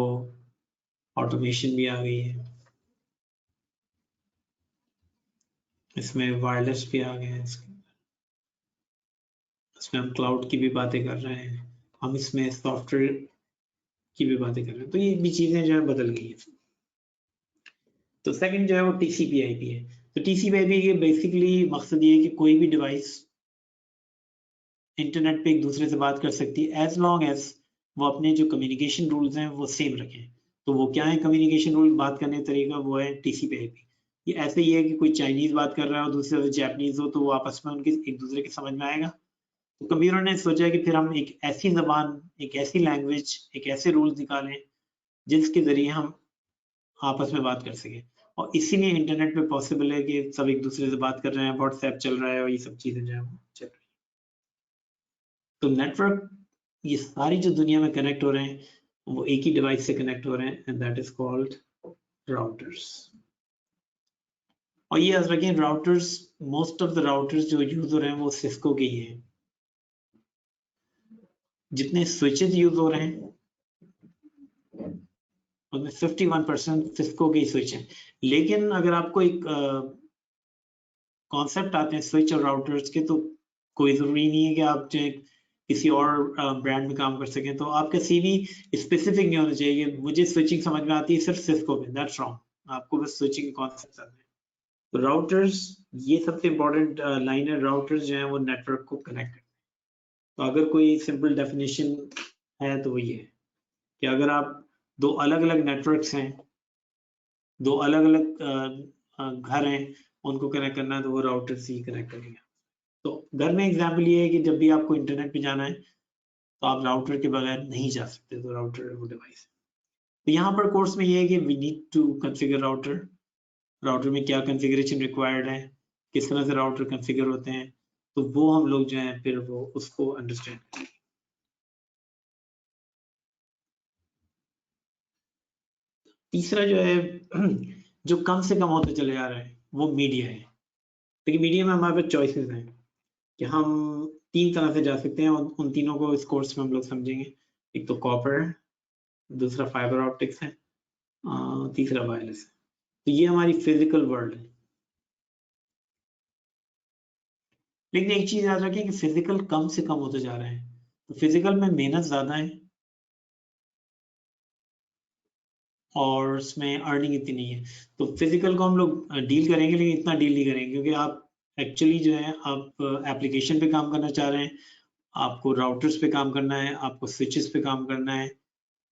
ऑटोमेशन भी आ गई है। इसमें वायरलेस भी आ गया है। इसमें हम क्लाउड की भी बातें कर रहे हैं, हम इसमें सॉफ्टवेयर की भी बातें कर रहे हैं। तो ये भी चीज़ें जो है बदल गई है। तो सेकंड जो है वो टीसीपी/आईपी है। तो टीसीपी/आईपी के बेसिकली मकसद ये है कि कोई भी डिवाइस इंटरनेट पे एक दूसरे से बात कर सकती है, एज लॉन्ग एज वो अपने जो कम्युनिकेशन रूल्स हैं वो सेम रखें। तो वो क्या है कम्युनिकेशन रूल, बात करने का तरीका? वो है टीसीपी/आईपी। ये ऐसे ही है कि कोई चाइनीज बात कर रहा है और दूसरे से जापानीज हो, तो वो आपस में उनके एक दूसरे के समझ में आएगा। तो कंप्यूटर ने सोचा कि फिर हम एक ऐसी जबान, एक ऐसी लैंग्वेज, एक ऐसे रूल्स निकालें जिसके जरिए हम आपस में बात कर सके। और इसीलिए इंटरनेट पे पॉसिबल है कि सब एक दूसरे से बात कर रहे हैं, व्हाट्सएप चल रहा है और ये सब चीजें जो है वो चल रही है। तो नेटवर्क, ये सारी जो दुनिया में कनेक्ट हो रहे हैं वो एक ही डिवाइस से कनेक्ट हो रहे हैं, and that is called routers. और ये याद रखें, routers, most of the routers जो यूज हो रहे हैं वो सिस्को के ही हैं। जितने स्विचेस यूज हो रहे हैं उनमें 51% सिस्को के ही स्विच हैं। लेकिन अगर आपको एक कॉन्सेप्ट आते हैं स्विच और राउटर्स के, तो कोई ज़रूरी नहीं है कि आप जो किसी और ब्रांड में काम कर सकें। तो आपका सीवी स्पेसिफिक नहीं होना चाहिए कि मुझे स्विचिंग समझ में आती है सिर्फ सिस्को में, दैट्स रॉन्ग। आपको बस स्विचिंग कॉन्सेप्ट आते हैं। तो राउटर्स, ये सबसे इंपॉर्टेंट लाइन है। राउटर्स जो है वो नेटवर्क को कनेक्ट करते हैं। तो अगर कोई सिंपल डेफिनेशन है तो वो ये है कि अगर आप दो अलग अलग नेटवर्क्स हैं, दो अलग अलग घर हैं, उनको कनेक्ट करना है तो वो राउटर से ही कनेक्ट करेंगे। तो घर में एग्जाम्पल ये है कि जब भी आपको इंटरनेट पे जाना है तो आप राउटर के बगैर नहीं जा सकते, तो राउटर वो डिवाइस। तो यहाँ पर कोर्स में ये है कि we need to configure router, router में क्या कॉन्फ़िगरेशन रिक्वायर्ड है, किस तरह से राउटर कॉन्फ़िगर होते हैं, तो वो हम लोग जो है फिर वो उसको अंडरस्टैंड करेंगे। तीसरा जो है जो कम से कम होते चले जा रहे हैं वो मीडिया है। देखिए मीडिया में हमारे पास चॉइसेस हैं कि हम 3 तरह से जा सकते हैं और उन तीनों को इस कोर्स में हम लोग समझेंगे। एक तो कॉपर है, दूसरा फाइबर ऑप्टिक्स है, तीसरा वायरलेस है। तो ये हमारी फिजिकल वर्ल्ड है। लेकिन एक चीज याद रखें कि फिजिकल कम से कम होते जा रहे हैं, तो फिजिकल में मेहनत ज्यादा है और उसमें अर्निंग इतनी नहीं है। तो फिजिकल को हम लोग डील करेंगे, लेकिन इतना डील नहीं करेंगे क्योंकि आप एक्चुअली जो है आप एप्लीकेशन पे काम करना चाह रहे हैं, आपको राउटर्स पे काम करना है, आपको स्विचेस पे काम करना है,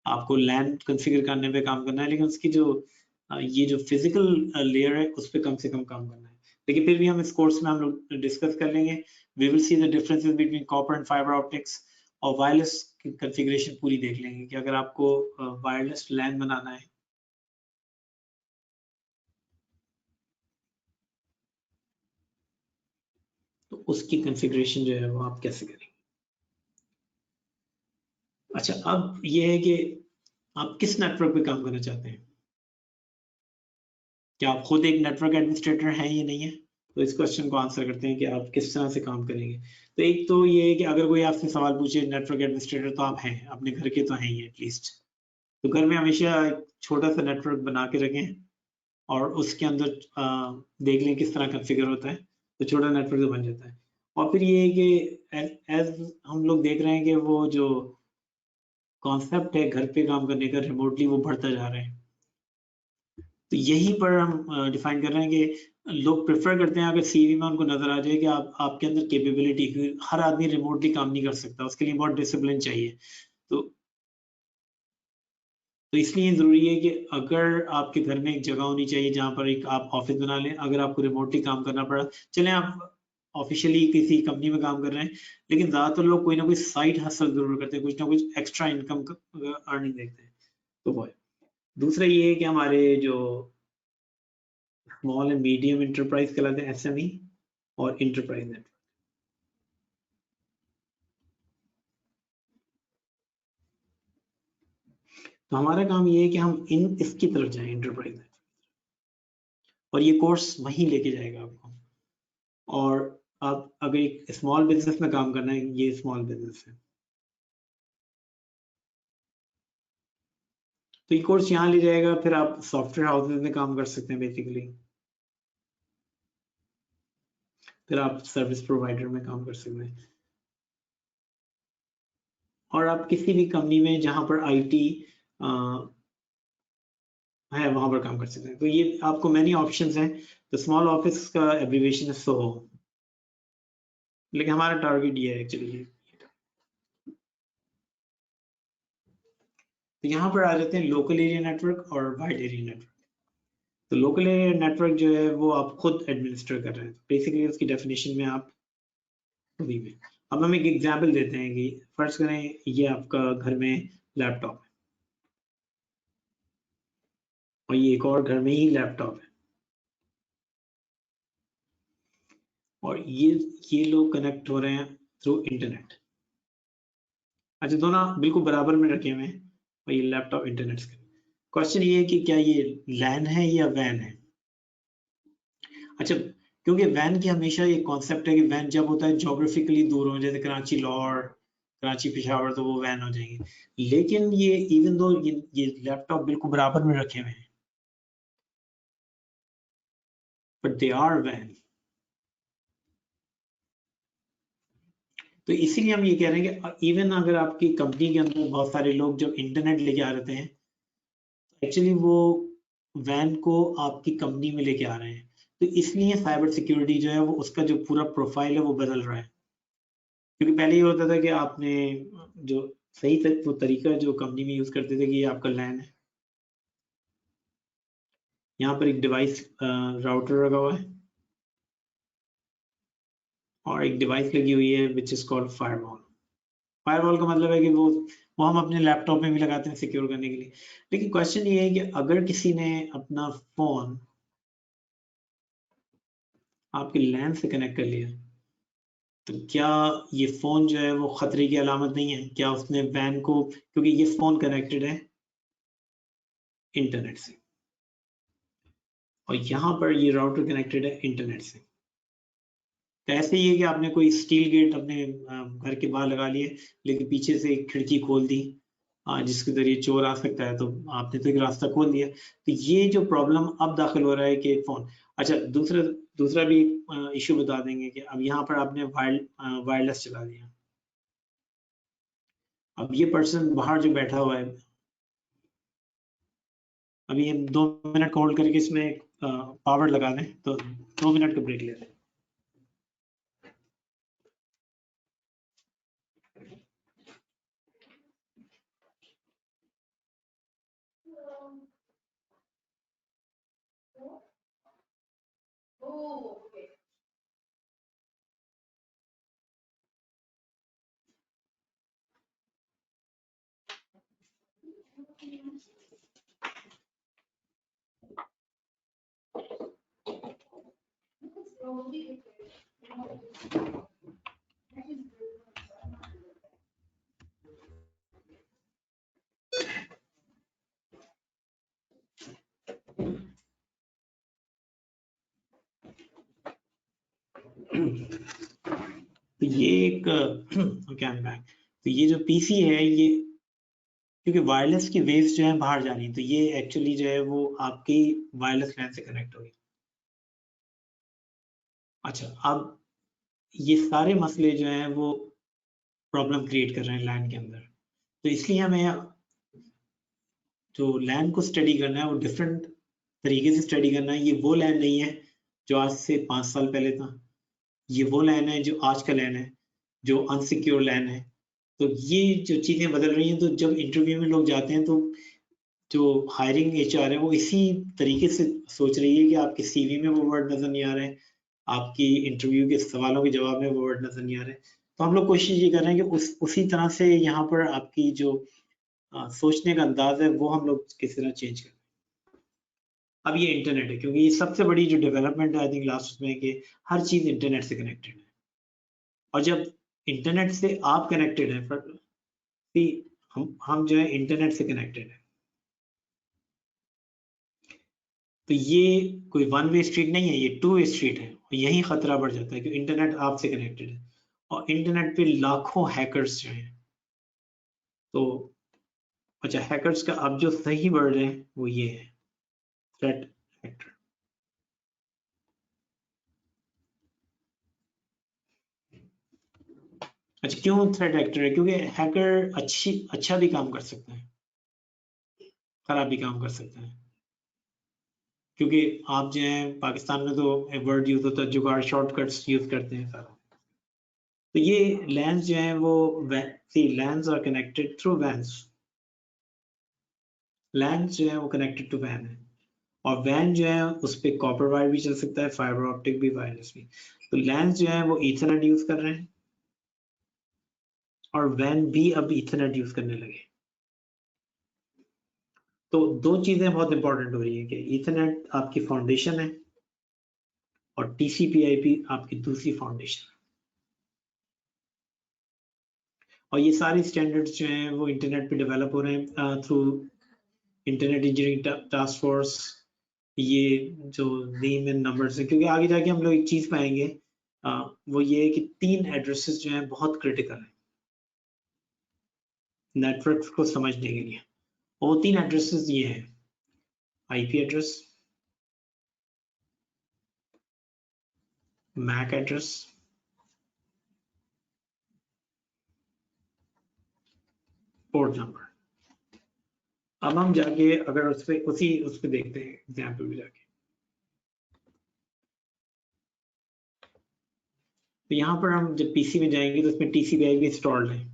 आपको लैन कॉन्फ़िगर करने पे काम करना है, लेकिन उसकी जो ये जो फिजिकल लेयर है उस पे कम से कम काम करना है। लेकिन फिर भी हम इस कोर्स में हम लोग डिस्कस कर लेंगे। We will see the differences between copper and fibre optics, और वायरलेस की कॉन्फ़िगरेशन पूरी देख लेंगे कि अगर आपको वायरलेस लैन बनाना है तो उसकी कॉन्फ़िगरेशन जो है वो आप कैसे करेंगे। अच्छा, अब ये है कि आप किस नेटवर्क पे काम करना चाहते हैं, क्या आप खुद एक नेटवर्क एडमिनिस्ट्रेटर हैं या नहीं है। तो इस क्वेश्चन को आंसर करते हैं कि आप किस तरह से काम करेंगे। तो एक तो ये है कि अगर कोई आपसे सवाल पूछे नेटवर्क एडमिनिस्ट्रेटर, तो आप हैं, अपने घर के तो हैं ही एटलीस्ट। तो घर में हमेशा एक छोटा सा नेटवर्क बना के रखें और उसके अंदर देख लें किस तरह कॉन्फ़िगर होता है, तो छोटा नेटवर्क तो बन जाता है। और फिर ये है कि एज हम लोग देख रहे हैं कि वो जो कॉन्सेप्ट है घर पे काम करने का रिमोटली, वो बढ़ता जा रहा है। तो यहीं पर हम डिफाइन कर रहे हैं कि लोग प्रेफर करते हैं अगर सीवी में उनको नजर आ जाए कि आप आपके अंदर कैपेबिलिटी, हर आदमी रिमोटली काम नहीं कर सकता, उसके लिए बहुत डिसिप्लिन चाहिए। तो तो इसलिए जरूरी है कि अगर आपके घर में एक जगह होनी चाहिए जहां पर एक आप ऑफिस बना लें। अगर आपको रिमोटली काम करना पड़ा, चले आप ऑफिशियली किसी कंपनी में काम कर रहे हैं, लेकिन ज्यादातर लोग कोई ना कोई साइड हसल जरूर करते हैं, कुछ ना कुछ एक्स्ट्रा इनकम अर्निंग देखते हैं। तो वो है। दूसरा ये है कि हमारे जो स्मॉल एंड मीडियम इंटरप्राइज कहलाते हैं, एसएमई और इंटरप्राइज नेटवर्क। तो हमारा काम ये है कि हम इन इसकी तरफ जाएं, इंटरप्राइज नेटवर्क, और ये कोर्स वहीं लेके जाएगा आपको। और आप अगर एक स्मॉल बिजनेस में काम करना है, ये स्मॉल बिजनेस है, तो ये कोर्स यहाँ ले जाएगा। फिर आप सॉफ्टवेयर हाउसेज में काम कर सकते हैं बेसिकली, फिर आप सर्विस प्रोवाइडर में काम कर सकते हैं, और आप किसी भी कंपनी में जहां पर आईटी है वहां पर काम कर सकते हैं। तो ये आपको मैनी ऑप्शंस हैं। तो स्मॉल ऑफिस का एब्रीविएशन है सोहो, लेकिन हमारा टारगेट ये है एक्चुअली। तो यहाँ पर आ जाते हैं लोकल एरिया नेटवर्क और वाइड एरिया नेटवर्क। तो लोकल एरिया नेटवर्क जो है वो आप खुद एडमिनिस्टर कर रहे हैं, बेसिकली उसकी डेफिनेशन में आप खुद ही में। अब हम एक एग्जांपल देते हैं कि फर्ज करें ये आपका घर में लैपटॉप है और ये एक और घर में ही लैपटॉप है, और ये लोग कनेक्ट हो रहे हैं थ्रू इंटरनेट। अच्छा, दोनों बिल्कुल बराबर में रखे हुए हैं और ये लैपटॉप इंटरनेट से। क्वेश्चन ये है कि क्या ये लैन है या वैन है। अच्छा, क्योंकि वैन की हमेशा ये कॉन्सेप्ट है कि वैन जब होता है जोग्राफिकली दूर हो, जैसे कराची लाहौर, कराची पेशावर, तो वो वैन हो जाएंगे। लेकिन ये इवन दो ये लैपटॉप बिल्कुल बराबर में रखे हुए हैं, बट दे आर वैन। तो इसीलिए हम ये कह रहे हैं कि इवन अगर आपकी कंपनी के अंदर बहुत सारे लोग जब इंटरनेट लेके आ रहे हैं, एक्चुअली वो वैन को आपकी कंपनी में लेके आ रहे हैं। तो इसलिए साइबर सिक्योरिटी जो है वो उसका जो पूरा प्रोफाइल है वो बदल रहा है। क्योंकि पहले ये होता था कि आपने जो सही वो तरीका जो कंपनी में यूज करते थे कि ये आपका लैन है, यहाँ पर एक डिवाइस राउटर लगा हुआ है, और एक डिवाइस लगी हुई है which is called firewall. Firewall का मतलब है कि वो हम अपने लैपटॉप में भी लगाते हैं सिक्योर करने के लिए। लेकिन क्वेश्चन ये है कि अगर किसी ने अपना फोन आपके लैन से कनेक्ट कर लिया तो क्या ये फोन जो है वो खतरे की अलामत नहीं है? क्या उसने वैन को, क्योंकि ये फोन कनेक्टेड है इंटरनेट से और यहाँ पर ये राउटर कनेक्टेड है इंटरनेट से। तो ऐसे ही है कि आपने कोई स्टील गेट अपने घर के बाहर लगा लिए लेकिन पीछे से एक खिड़की खोल दी जिसके जरिए चोर आ सकता है, तो आपने तो एक रास्ता खोल दिया। तो ये जो प्रॉब्लम अब दाखिल हो रहा है कि फोन, अच्छा दूसरा भी इशू बता देंगे कि अब यहाँ पर आपने वायरलेस चला दिया। अब ये पर्सन बाहर जो बैठा हुआ है, अभी हम 2 मिनट का होल्ड करके इसमें पावर लगा दें, तो 2 मिनट का ब्रेक ले लें। तो ये एक तो ये जो पीसी है, ये क्योंकि वायरलेस की वेव्स जो है बाहर जा रही है, तो ये एक्चुअली जो है वो आपकी वायरलेस लैन से कनेक्ट होगी। अच्छा, अब ये सारे मसले जो हैं वो प्रॉब्लम क्रिएट कर रहे हैं लैन के अंदर, तो इसलिए हमें जो लैन को स्टडी करना है वो डिफरेंट तरीके से स्टडी करना है। ये वो लैन नहीं है जो आज से 5 साल पहले था, ये वो लैन है जो आज का लैन है, जो अनसिक्योर लैन है। तो ये जो चीजें बदल रही हैं, तो जब इंटरव्यू में लोग जाते हैं तो जो हायरिंग एचआर है वो इसी तरीके से सोच रही है कि आपके सीवी में वो वर्ड नजर नहीं आ रहे हैं, आपकी इंटरव्यू के सवालों के जवाब में वो वर्ड नजर नहीं आ रहे। तो हम लोग कोशिश ये कर रहे हैं कि उसी तरह से यहाँ पर आपकी जो सोचने का अंदाज है वो हम लोग किस तरह चेंज करें। अब ये इंटरनेट है, क्योंकि ये सबसे बड़ी जो डेवलपमेंट है आई थिंक लास्ट में कि हर चीज इंटरनेट से कनेक्टेड है। और जब इंटरनेट से आप कनेक्टेड है, हम जो है इंटरनेट से कनेक्टेड है, तो ये कोई वन वे स्ट्रीट नहीं है, ये 2 वे स्ट्रीट है। और यही खतरा बढ़ जाता है कि इंटरनेट आपसे कनेक्टेड है और इंटरनेट पे लाखों हैकर्स जो हैं। तो अच्छा, हैकर्स का अब जो सही वर्ड है वो ये है, थ्रेट एक्टर। अच्छा, क्यों थ्रेट एक्टर है? क्योंकि हैकर अच्छा भी काम कर सकता है, खराब भी काम कर सकता है। क्योंकि आप जो है पाकिस्तान में तो वर्ड यूज होता है जुगाड़, शॉर्टकट्स यूज करते हैं सारा। तो ये लैंस जो है वो LANs are connected through WANs. LANs जो है वो कनेक्टेड टू वैन है और वैन जो है उस पर कॉपर वायर भी चल सकता है, फाइबर ऑप्टिक भी, वायरलेस भी। तो लैंस जो है वो ईथरनेट यूज कर रहे हैं और वैन भी अब ईथरनेट यूज करने लगे। तो 2 चीजें बहुत इंपॉर्टेंट हो रही है कि ईथरनेट आपकी फाउंडेशन है और टीसीपी/आईपी आपकी दूसरी फाउंडेशन है। और ये सारे स्टैंडर्ड्स जो हैं वो इंटरनेट पे डेवलप हो रहे हैं through internet engineering task force. ये जो नेम एंड नंबर्स है, क्योंकि आगे जाके हम लोग एक चीज पाएंगे वो ये है कि 3 एड्रेसेस जो हैं बहुत क्रिटिकल है नेटवर्क को समझने के लिए। वो 3 एड्रेसेस ये हैं, IP address, MAC address, port number. अब हम जाके अगर उस पे देखते हैं एग्जाम्पल में जाके, तो यहाँ पर हम जब पीसी में जाएंगे तो उसमें टीसीपी/आईपी इंस्टॉल्ड है।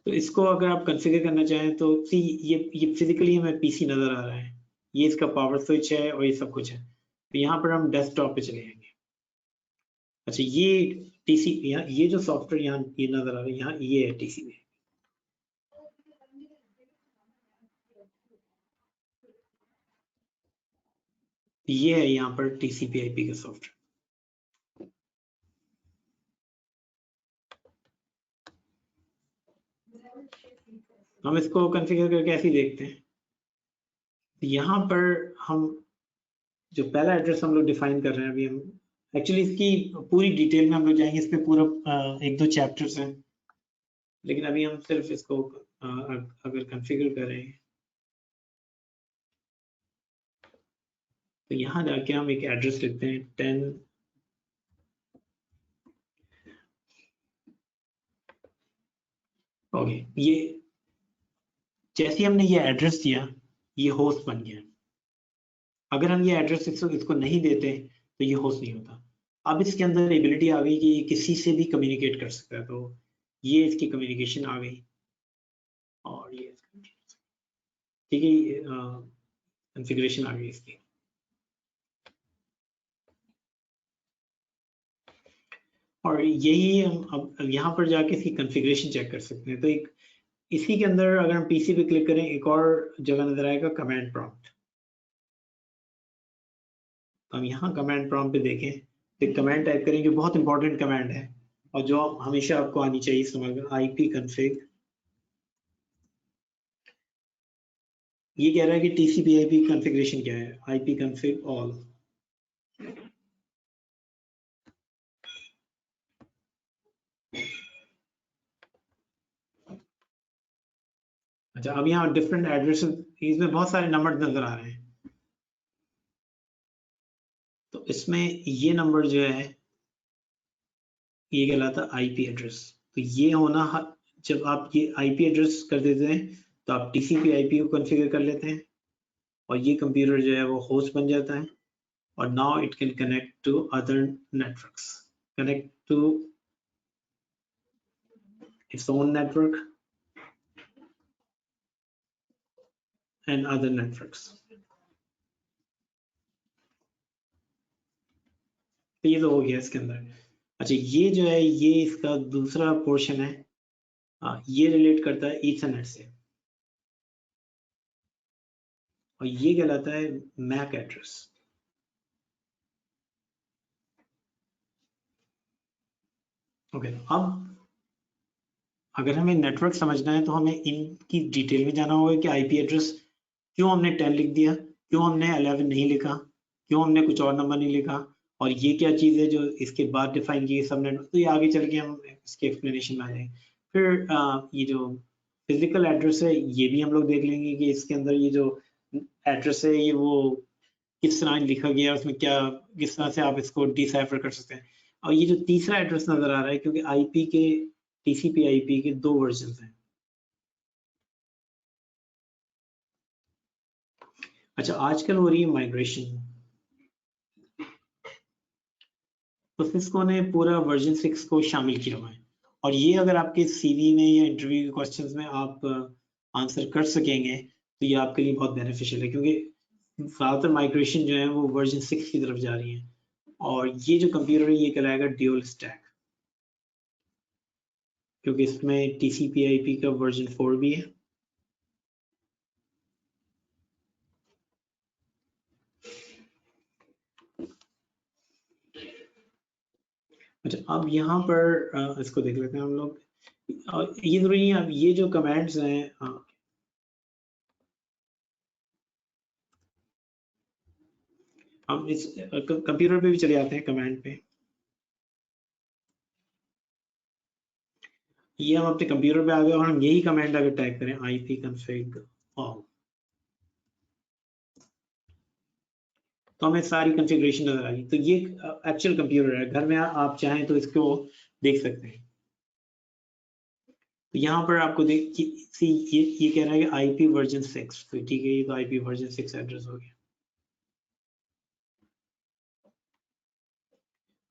तो इसको अगर आप कंफिगर करना चाहें तो ये फिजिकली हमें पीसी नजर आ रहा है, ये इसका पावर स्विच है और ये सब कुछ है। तो यहाँ पर हम डेस्कटॉप पे चले जाएंगे। अच्छा ये टीसीपी, ये जो सॉफ्टवेयर यहाँ ये नजर आ रहा है, यहाँ ये है टीसीपी। ये है यहाँ पर TCP/IP का सॉफ्टवेयर। हम इसको कॉन्फ़िगर करके ऐसे ही देखते हैं। यहाँ पर हम जो पहला एड्रेस हम लोग डिफाइन कर रहे हैं, अभी हम एक्चुअली इसकी पूरी डिटेल में हम लोग जाएंगे, इस पे पूरा 1-2 चैप्टर्स हैं, लेकिन अभी हम सिर्फ इसको अगर कॉन्फ़िगर करें तो यहाँ जाके हम एक एड्रेस लिखते हैं 10 ओके। ये जैसे हमने ये एड्रेस दिया, ये होस्ट बन गया। अगर हम ये एड्रेस इसको नहीं देते तो ये होस्ट नहीं होता। अब इसके अंदर एबिलिटी आ गई कि ये किसी से भी कम्युनिकेट कर सकता है, तो ये इसकी कम्युनिकेशन आ गई और ये ठीक है, कॉन्फ़िगरेशन आ गई इसकी। और यही हम अब यहाँ पर जाके इसकी कॉन्फ़िगरेशन चेक कर सकते हैं। तो एक इसी के अंदर अगर हम पीसी पे क्लिक करें, एक और जगह नजर आएगा कमांड प्रॉम्प्ट। हम यहाँ कमांड प्रॉम्प्ट पे देखें तो कमांड टाइप करें जो बहुत इंपॉर्टेंट कमांड है और जो हमेशा आपको आनी चाहिए समझ में, ipconfig। ये कह रहा है कि TCP/IP कॉन्फ़िगरेशन क्या है, ipconfig all। अच्छा, अब यहाँ डिफरेंट एड्रेस, इसमें बहुत सारे नंबर नजर आ रहे हैं, तो इसमें ये नंबर जो है ये कहलाता है आईपी एड्रेस। तो ये होना, जब आप ये आईपी एड्रेस कर देते हैं तो आप TCP/IP को कॉन्फ़िगर कर लेते हैं और ये कंप्यूटर जो है वो होस्ट बन जाता है और now it can connect to other networks, connect to its own network and other networks. ये तो हो गया इसके अंदर। अच्छा, ये जो है ये इसका दूसरा पोर्शन है, ये रिलेट करता है ईथरनेट से और ये कहलाता है मैक एड्रेस। ओके, अब अगर हमें नेटवर्क समझना है तो हमें इनकी डिटेल में जाना होगा कि आईपी एड्रेस क्यों हमने 10 लिख दिया, क्यों हमने 11 नहीं लिखा, क्यों हमने कुछ और नंबर नहीं लिखा, और ये क्या चीज़ है जो इसके बाद डिफाइन की सबनेट। तो ये आगे चल के हम इसके एक्सप्लेनेशन में आ जाएंगे। फिर ये जो फिजिकल एड्रेस है ये भी हम लोग देख लेंगे कि इसके अंदर ये जो एड्रेस है ये वो किस तरह लिखा गया, उसमें क्या किस तरह से आप इसको डिसाइफर कर सकते हैं। और ये जो तीसरा एड्रेस नजर आ रहा है, क्योंकि आईपी के TCP/IP के 2 वर्जन हैं। अच्छा, आजकल हो रही है माइग्रेशन, तो सिस्को ने पूरा वर्जन 6 को शामिल किया हुआ है और ये अगर आपके सीवी में या इंटरव्यू के क्वेश्चंस में आप आंसर कर सकेंगे तो ये आपके लिए बहुत बेनिफिशियल है, क्योंकि ज़्यादातर माइग्रेशन जो है वो वर्जन 6 की तरफ जा रही है और ये जो कंप्यूटर है ये कहलाएगा ड्यूल स्टैक, क्योंकि इसमें TCP/IP का वर्जन 4 भी है। अच्छा, अब यहाँ पर इसको देख लेते हैं हम लोग। ये जरूरी नहीं, अब ये जो कमांड्स हैं हम इस कंप्यूटर पे भी चले जाते हैं कमांड पे। ये हम अपने कंप्यूटर पे आ गए और हम यही कमांड अगर टाइप करें ipconfig all, तो हमें सारी कॉन्फ़िगरेशन नजर आ गई। तो ये एक्चुअल कंप्यूटर है, घर में आप चाहें तो इसको देख सकते हैं। तो यहाँ पर आपको देख सी ये कह रहा है कि IP वर्जन 6, तो ठीक है, ये तो IP वर्जन 6 एड्रेस हो गया।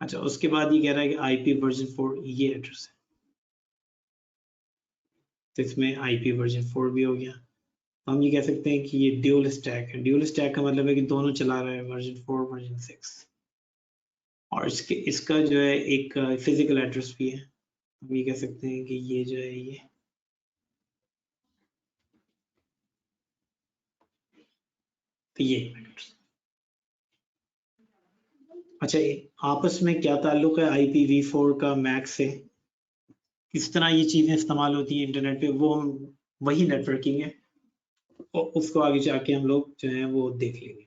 अच्छा, उसके बाद ये कह रहा है कि IP वर्जन 4 ये एड्रेस है, तो इसमें IP वर्जन 4 भी हो गया। तो हम ये कह सकते हैं कि ये ड्यूल स्टैक है। ड्यूल स्टैक का मतलब है कि दोनों चला रहा है, वर्जन 4 वर्जन 6। और इसका जो है एक फिजिकल एड्रेस भी है। हम ये कह सकते हैं कि ये जो है ये तो ये अच्छा, आपस में क्या ताल्लुक है IPv4 का मैक से, किस तरह ये चीजें इस्तेमाल होती हैं इंटरनेट पे, वो हम वही नेटवर्किंग है और उसको आगे जाके हम लोग जो है वो देख लेंगे।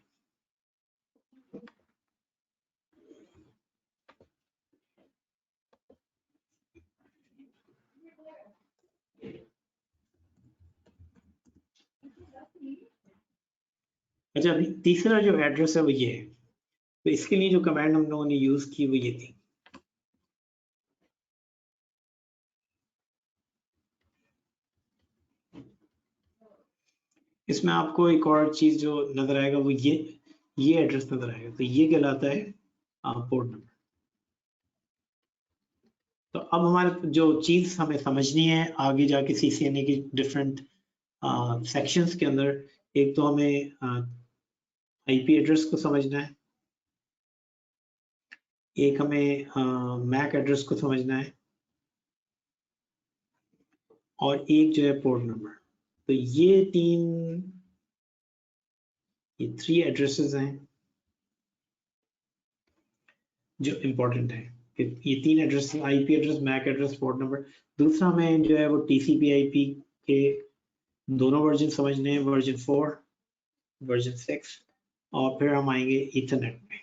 अच्छा, अभी तीसरा जो एड्रेस है वो ये है, तो इसके लिए जो कमांड हम लोगों ने यूज की वो ये थी। इसमें आपको एक और चीज जो नजर आएगा वो ये एड्रेस नजर आएगा, तो ये कहलाता है पोर्ट नंबर। तो अब हमारे जो चीज हमें समझनी है आगे जाके CCNA की डिफरेंट सेक्शंस के अंदर, एक तो हमें IP एड्रेस को समझना है, एक हमें मैक एड्रेस को समझना है, और एक जो है पोर्ट नंबर। तो ये 3 एड्रेसेस हैं जो इम्पोर्टेंट है। ये 3 address, IP address, MAC address, port number. दूसरा हमें जो है वो TCP/IP के दोनों वर्जन समझने हैं, वर्जन 4, वर्जन 6, और फिर हम आएंगे ईथरनेट में।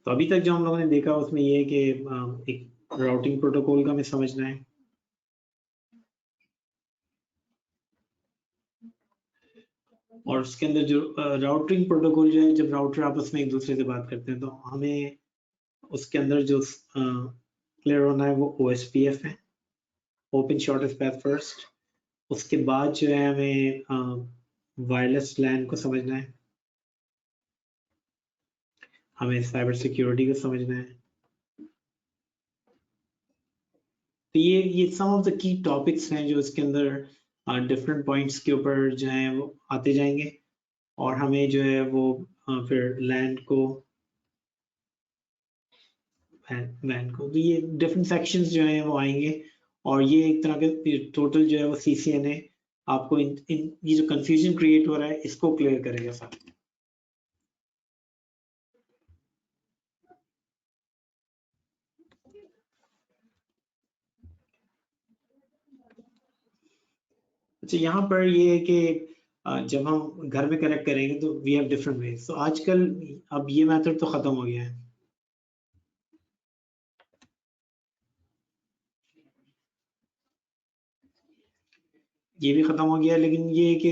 तो अभी तक जो हम लोगों ने देखा उसमें ये है कि एक राउटिंग प्रोटोकॉल का हमें समझना है, और उसके अंदर जो राउटिंग प्रोटोकॉल जो है, जब राउटर आपस में एक दूसरे से बात करते हैं तो हमें उसके अंदर जो क्लियर होना है वो OSPF है, ओपन शॉर्टेस्ट पाथ फर्स्ट। उसके बाद जो है हमें वायरलेस लैन को समझना है, हमें साइबर सिक्योरिटी को समझना है। तो ये सम ऑफ द की टॉपिक्स हैं जो इसके अंदर डिफरेंट पॉइंट्स के ऊपर जो है वो आते जाएंगे, और हमें जो है वो फिर लैंड को तो ये डिफरेंट सेक्शंस जो हैं वो आएंगे, और ये एक तरह के टोटल जो है वो CCNA आपको ये जो कंफ्यूजन क्रिएट हो रहा है इसको क्लियर करेगा साथ। अच्छा, यहाँ पर ये है कि जब हम घर में कनेक्ट करेंगे तो वी हैव डिफरेंट वेज। तो आजकल अब ये मेथड तो खत्म हो गया है, ये भी खत्म हो गया है, लेकिन ये है कि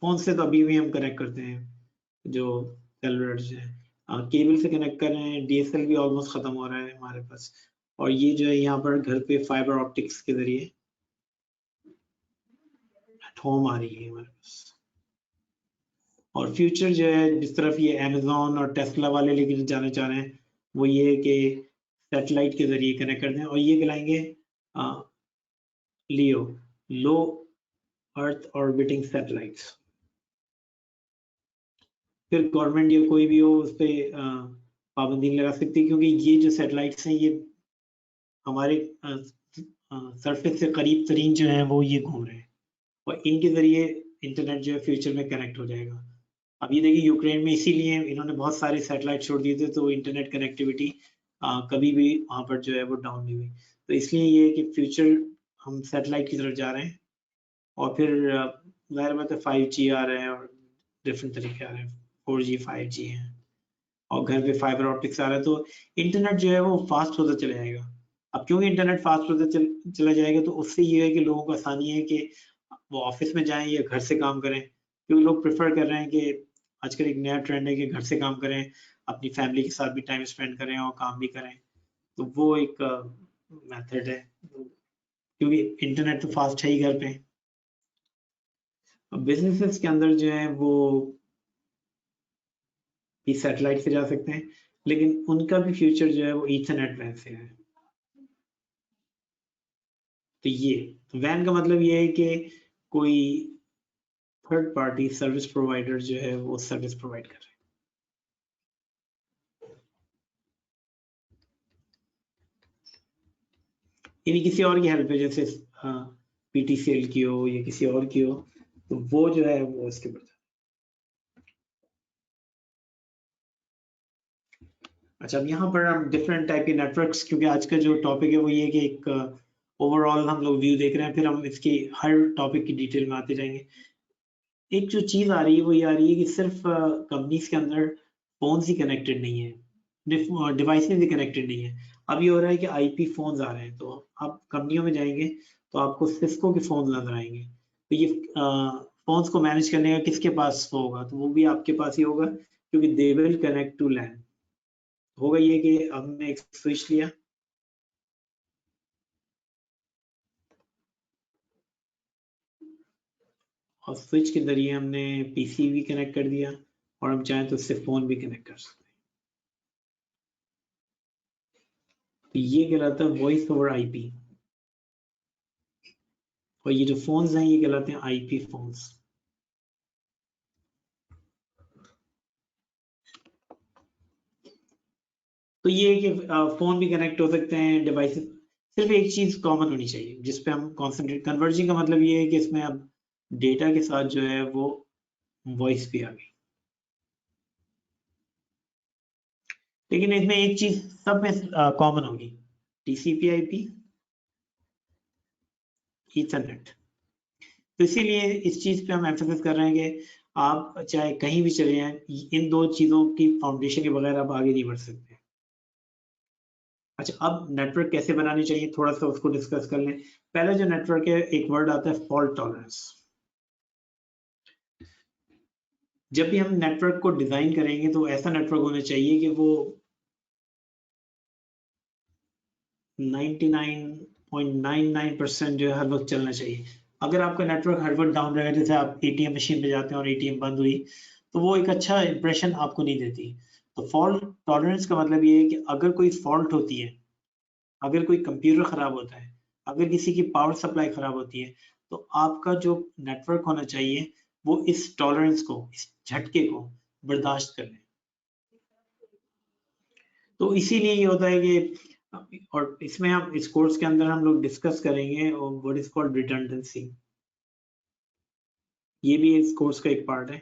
फोन से तो अभी भी हम कनेक्ट करते हैं जो सेलुलर है, केबल से कनेक्ट कर रहे हैं। DSL भी ऑलमोस्ट खत्म हो रहा है हमारे पास, और ये जो है यहाँ पर घर पे फाइबर ऑप्टिक्स के जरिए एट होम आ रही है हमारे पास। और फ्यूचर जो है जिस तरफ ये Amazon और टेस्ला वाले लेके जाना चाह रहे हैं वो ये है कि सैटेलाइट के जरिए कनेक्ट करते हैं, और ये कहलाएंगे लियो, लो अर्थ ऑर्बिटिंग सैटेलाइट्स। फिर गवर्नमेंट या कोई भी हो उस पर पाबंदी नहीं लगा सकती, क्योंकि ये जो सैटेलाइट्स हैं ये हमारे सरफेस से करीब तरीन जो है वो ये घूम रहे हैं, और इनके जरिए इंटरनेट जो है फ्यूचर में कनेक्ट हो जाएगा। अब ये देखिए यूक्रेन में इसीलिए इन्होंने बहुत सारे सैटेलाइट छोड़ दिए थे, तो इंटरनेट कनेक्टिविटी कभी भी वहाँ पर जो है वो डाउन नहीं हुई। तो इसलिए ये है कि फ्यूचर हम सैटेलाइट की तरफ जा रहे हैं, और फिर जाहिर बात है 5G आ रहे हैं और डिफरेंट तरीके आ रहे हैं, 4G 5G हैं, और घर पे फाइबर ऑप्टिक्स आ रहा है, तो इंटरनेट जो है वो फास्ट होता चला जाएगा। अब क्योंकि इंटरनेट फास्ट होता चला जाएगा तो उससे ये है कि लोगों को आसानी है कि वो ऑफिस में जाएं या घर से काम करें, क्योंकि लोग प्रेफर कर रहे हैं कि आजकल एक नया ट्रेंड है कि घर से काम करें, अपनी फैमिली के साथ भी टाइम स्पेंड करें और काम भी करें। तो वो एक मेथड है, क्योंकि इंटरनेट तो फास्ट है ही घर पे। बिजनेसेस के अंदर जो है वो भी सैटेलाइट से जा सकते हैं, लेकिन उनका भी फ्यूचर जो है वो ईथरनेट वैन से है। तो ये वैन का मतलब ये है कि कोई थर्ड पार्टी सर्विस प्रोवाइडर जो है वो सर्विस प्रोवाइड कर रहे हैं। यानी किसी और की हेल्प है, जैसे PTCL की हो या किसी और की हो, तो वो जो है वो इसके ऊपर। अच्छा, अब यहाँ पर हम डिफरेंट टाइप के नेटवर्क्स, क्योंकि आज का जो टॉपिक है वो ये है कि एक ओवरऑल हम लोग व्यू देख रहे हैं, फिर हम इसकी हर टॉपिक की डिटेल में आते जाएंगे। एक जो चीज आ रही है वो ये आ रही है कि सिर्फ कंपनीज के अंदर फोन ही कनेक्टेड नहीं है, डिवाइसेस भी कनेक्टेड नहीं है। अब ये हो रहा है कि IP फोन्स आ रहे हैं, तो आप कंपनियों में जाएंगे तो आपको सिस्को के फोन नजर आएंगे। तो ये फोन्स को मैनेज करने का किसके पास होगा, तो वो भी आपके पास ही होगा, क्योंकि दे विल कनेक्ट टू लैन। होगा ये कि हमने एक स्विच लिया, और स्विच के जरिए हमने PC भी कनेक्ट कर दिया, और हम चाहें तो उससे फोन भी कनेक्ट कर सकते हैं। तो ये कहलाता है वॉइस ओवर IP, और ये जो फोन्स हैं ये कहलाते हैं IP फोन्स। तो ये है कि फोन भी कनेक्ट हो सकते हैं, डिवाइसेस। सिर्फ एक चीज कॉमन होनी चाहिए जिस पे हम कॉन्सेंट्रेट। कन्वर्जिंग का मतलब ये है कि इसमें अब डेटा के साथ जो है वो वॉइस भी आ गई। लेकिन इसमें एक चीज सब में कॉमन होगी, TCP/IP, ईथरनेट। तो इसीलिए इस चीज पे हम एम्फेसिस कर रहे हैं कि आप चाहे कहीं भी चले जाएं, इन दो चीजों की फाउंडेशन के बगैर आप आगे नहीं बढ़ सकते। अच्छा, अब नेटवर्क कैसे बनानी चाहिए, थोड़ा सा उसको डिस्कस कर लें। पहले जो नेटवर्क है, एक वर्ड आता है फॉल्ट टॉलरेंस। जब भी हम नेटवर्क को डिजाइन करेंगे तो ऐसा नेटवर्क होना चाहिए कि वो 99.99% जो है हर वक्त चलना चाहिए। अगर आपका नेटवर्क हर वक्त डाउन रहेगा, जैसे आप ATM मशीन पे जाते हैं और ATM बंद हुई, तो वो एक अच्छा इंप्रेशन आपको नहीं देती। तो फॉल्ट टॉलरेंस का मतलब ये है कि अगर कोई फॉल्ट होती है, अगर कोई कंप्यूटर खराब होता है, अगर किसी की पावर सप्लाई खराब होती है, तो आपका जो नेटवर्क होना चाहिए वो इस टॉलरेंस को, इस झटके को बर्दाश्त कर ले। तो इसीलिए ये होता है कि, और इसमें हम इस कोर्स के अंदर हम लोग डिस्कस करेंगे व्हाट इज कॉल्ड रिडंडेंसी। ये भी इस कोर्स का एक पार्ट है